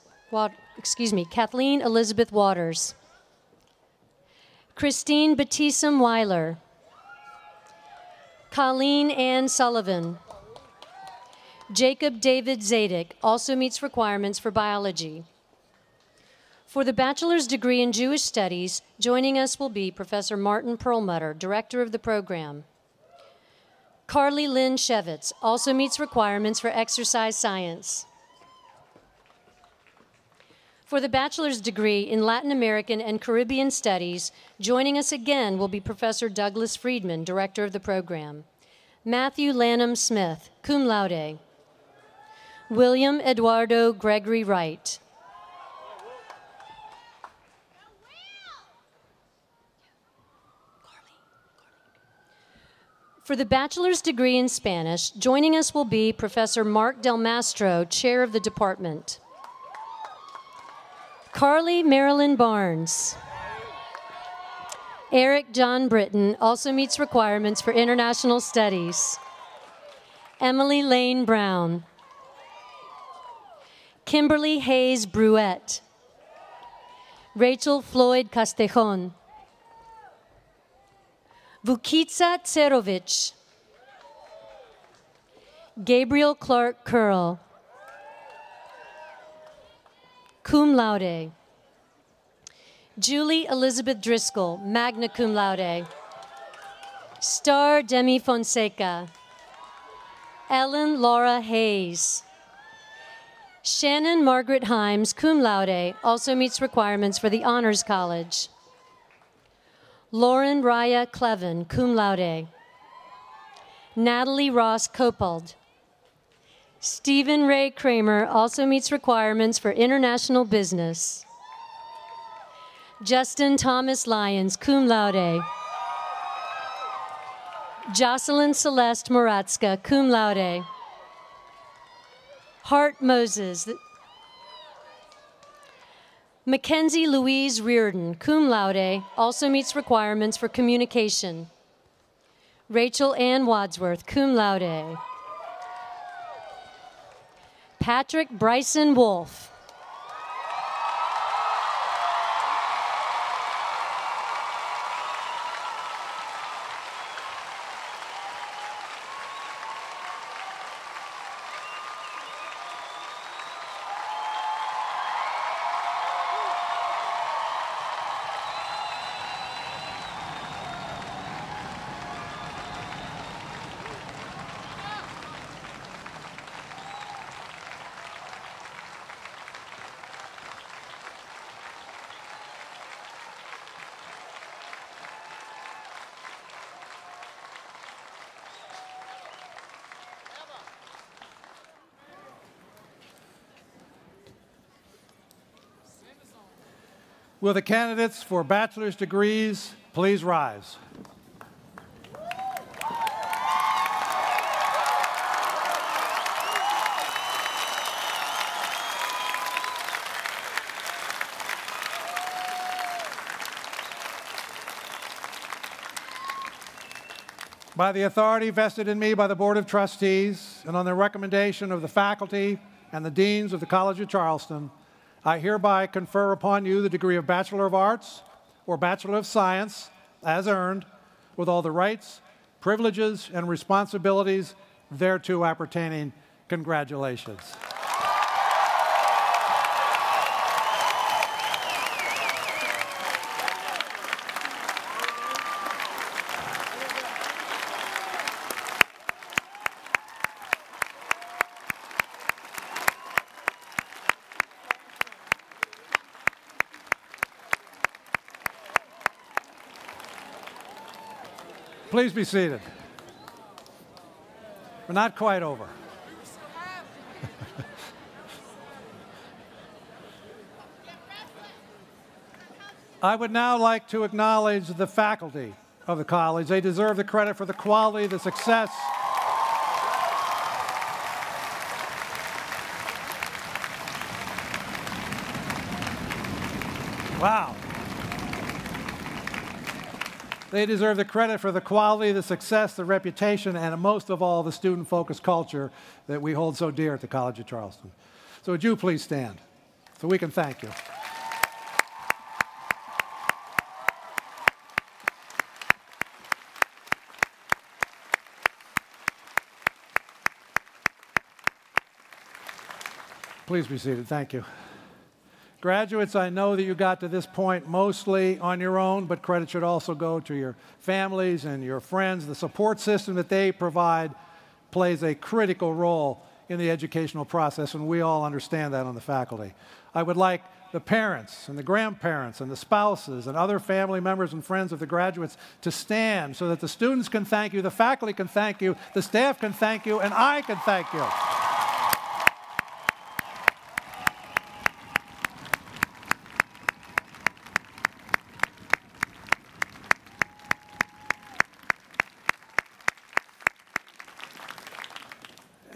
Kathleen Elizabeth Waters. Christine Batisum Weiler. Colleen Ann Sullivan. Jacob David Zadik also meets requirements for biology. For the bachelor's degree in Jewish studies, joining us will be Professor Martin Perlmutter, director of the program. Carly Lynn Shevitz also meets requirements for exercise science. For the bachelor's degree in Latin American and Caribbean studies, joining us again will be Professor Douglas Friedman, director of the program. Matthew Lanham Smith, cum laude. William Eduardo Gregory Wright. For the bachelor's degree in Spanish, joining us will be Professor Mark Del Mastro, chair of the department. Carly Marilyn Barnes. Eric John Britton also meets requirements for international studies. Emily Lane Brown. Kimberly Hayes Bruette. Rachel Floyd Castejon. Vukica Tserovich. Gabriel Clark Curl. Cum laude. Julie Elizabeth Driscoll, magna cum laude. Star Demi Fonseca. Ellen Laura Hayes. Shannon Margaret Himes, cum laude, also meets requirements for the Honors College. Lauren Raya Clevin, cum laude. Natalie Ross Copold. Stephen Ray Kramer also meets requirements for international business. Justin Thomas Lyons, cum laude. Jocelyn Celeste Moratska, cum laude. Hart Moses. Mackenzie Louise Reardon, cum laude, also meets requirements for communication. Rachel Ann Wadsworth, cum laude. Patrick Bryson Wolf. Will the candidates for bachelor's degrees please rise? By the authority vested in me by the Board of Trustees and on the recommendation of the faculty and the deans of the College of Charleston, I hereby confer upon you the degree of Bachelor of Arts or Bachelor of Science, as earned, with all the rights, privileges, and responsibilities thereto appertaining. Congratulations. Please be seated. We're not quite over. I would now like to acknowledge the faculty of the college. They deserve the credit for the quality, the success, wow. They deserve the credit for the quality, the success, the reputation, and most of all, the student-focused culture that we hold so dear at the College of Charleston. So would you please stand so we can thank you. Please be seated. Thank you. Graduates, I know that you got to this point mostly on your own, but credit should also go to your families and your friends. The support system that they provide plays a critical role in the educational process, and we all understand that on the faculty. I would like the parents and the grandparents and the spouses and other family members and friends of the graduates to stand so that the students can thank you, the faculty can thank you, the staff can thank you, and I can thank you.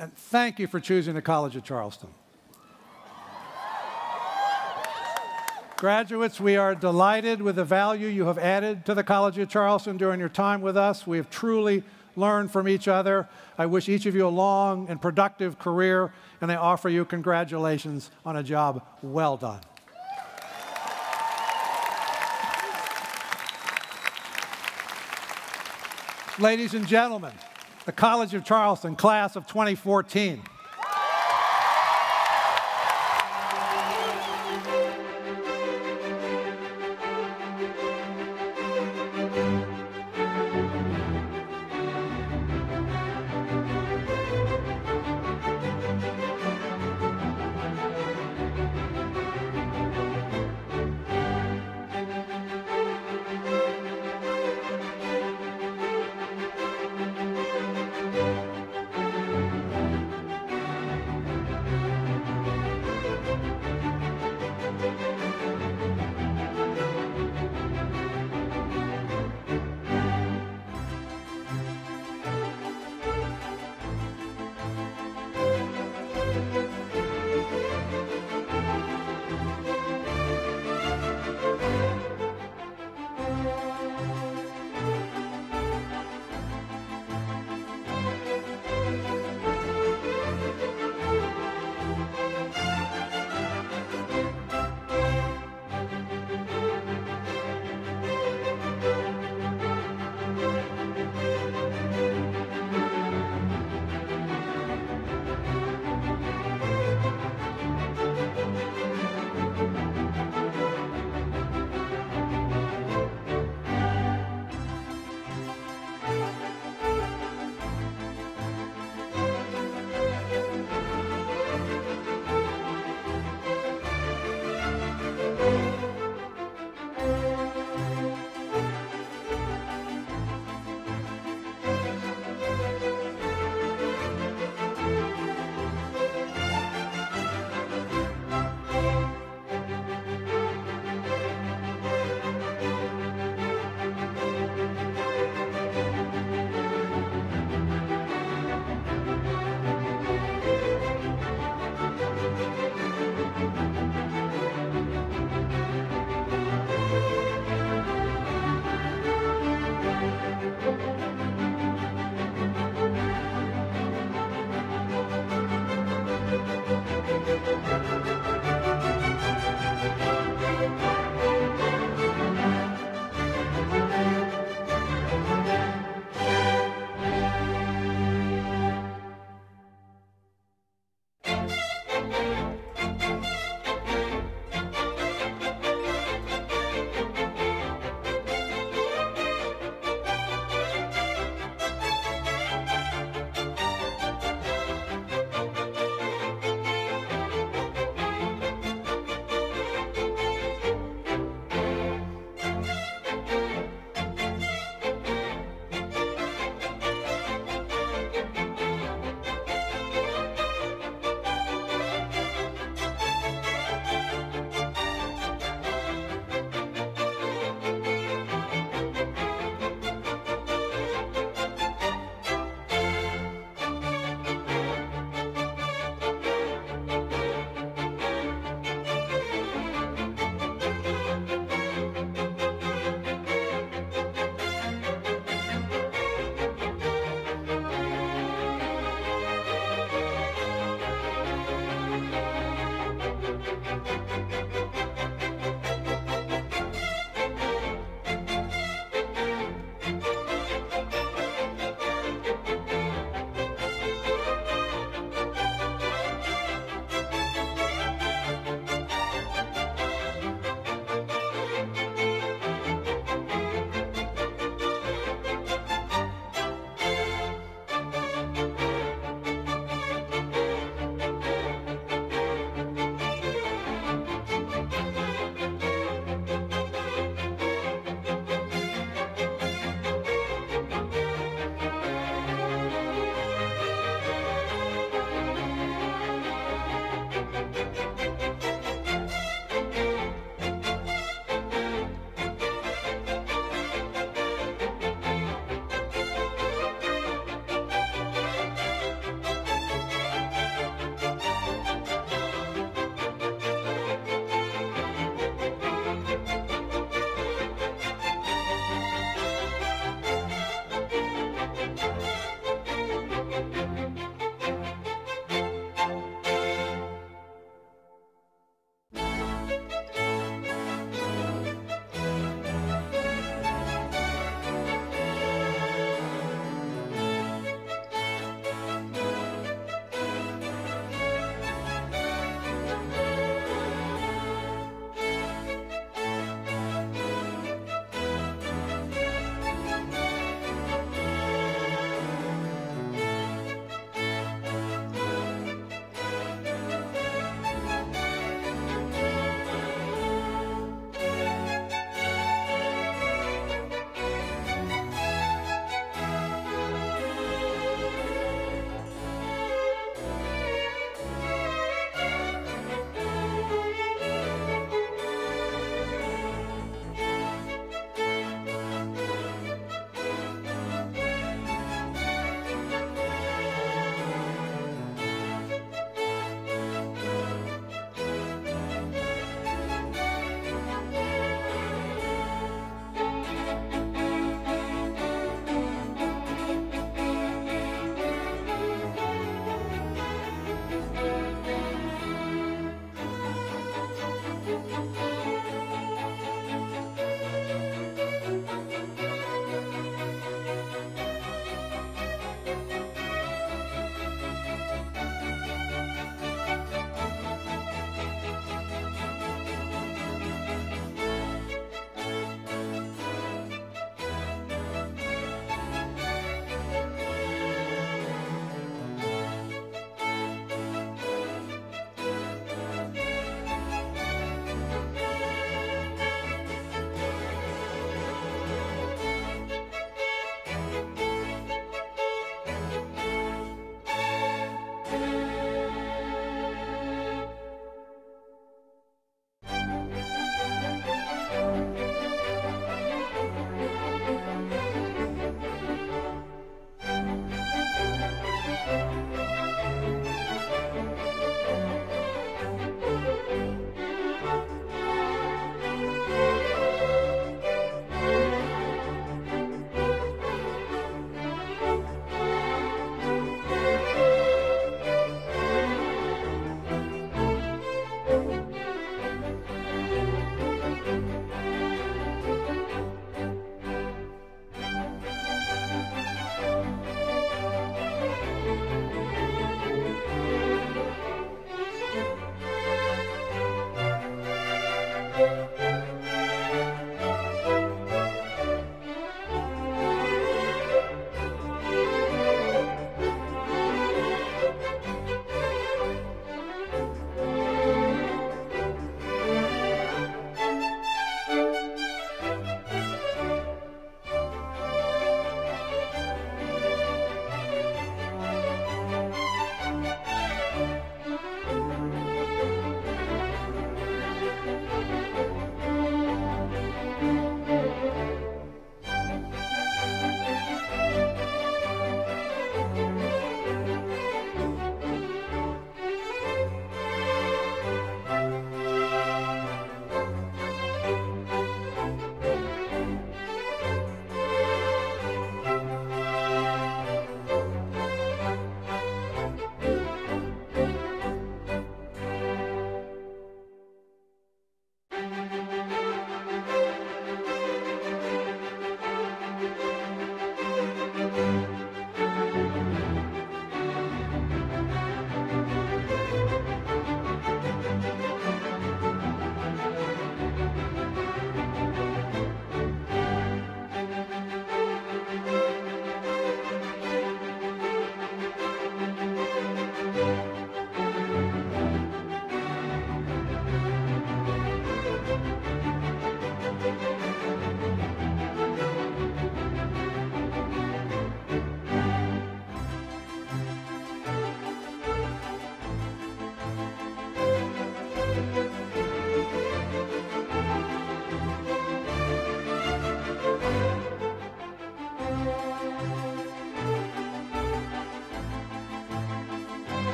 And thank you for choosing the College of Charleston. Graduates, we are delighted with the value you have added to the College of Charleston during your time with us. We have truly learn from each other. I wish each of you a long and productive career, and I offer you congratulations on a job well done. Ladies and gentlemen, the College of Charleston class of 2014.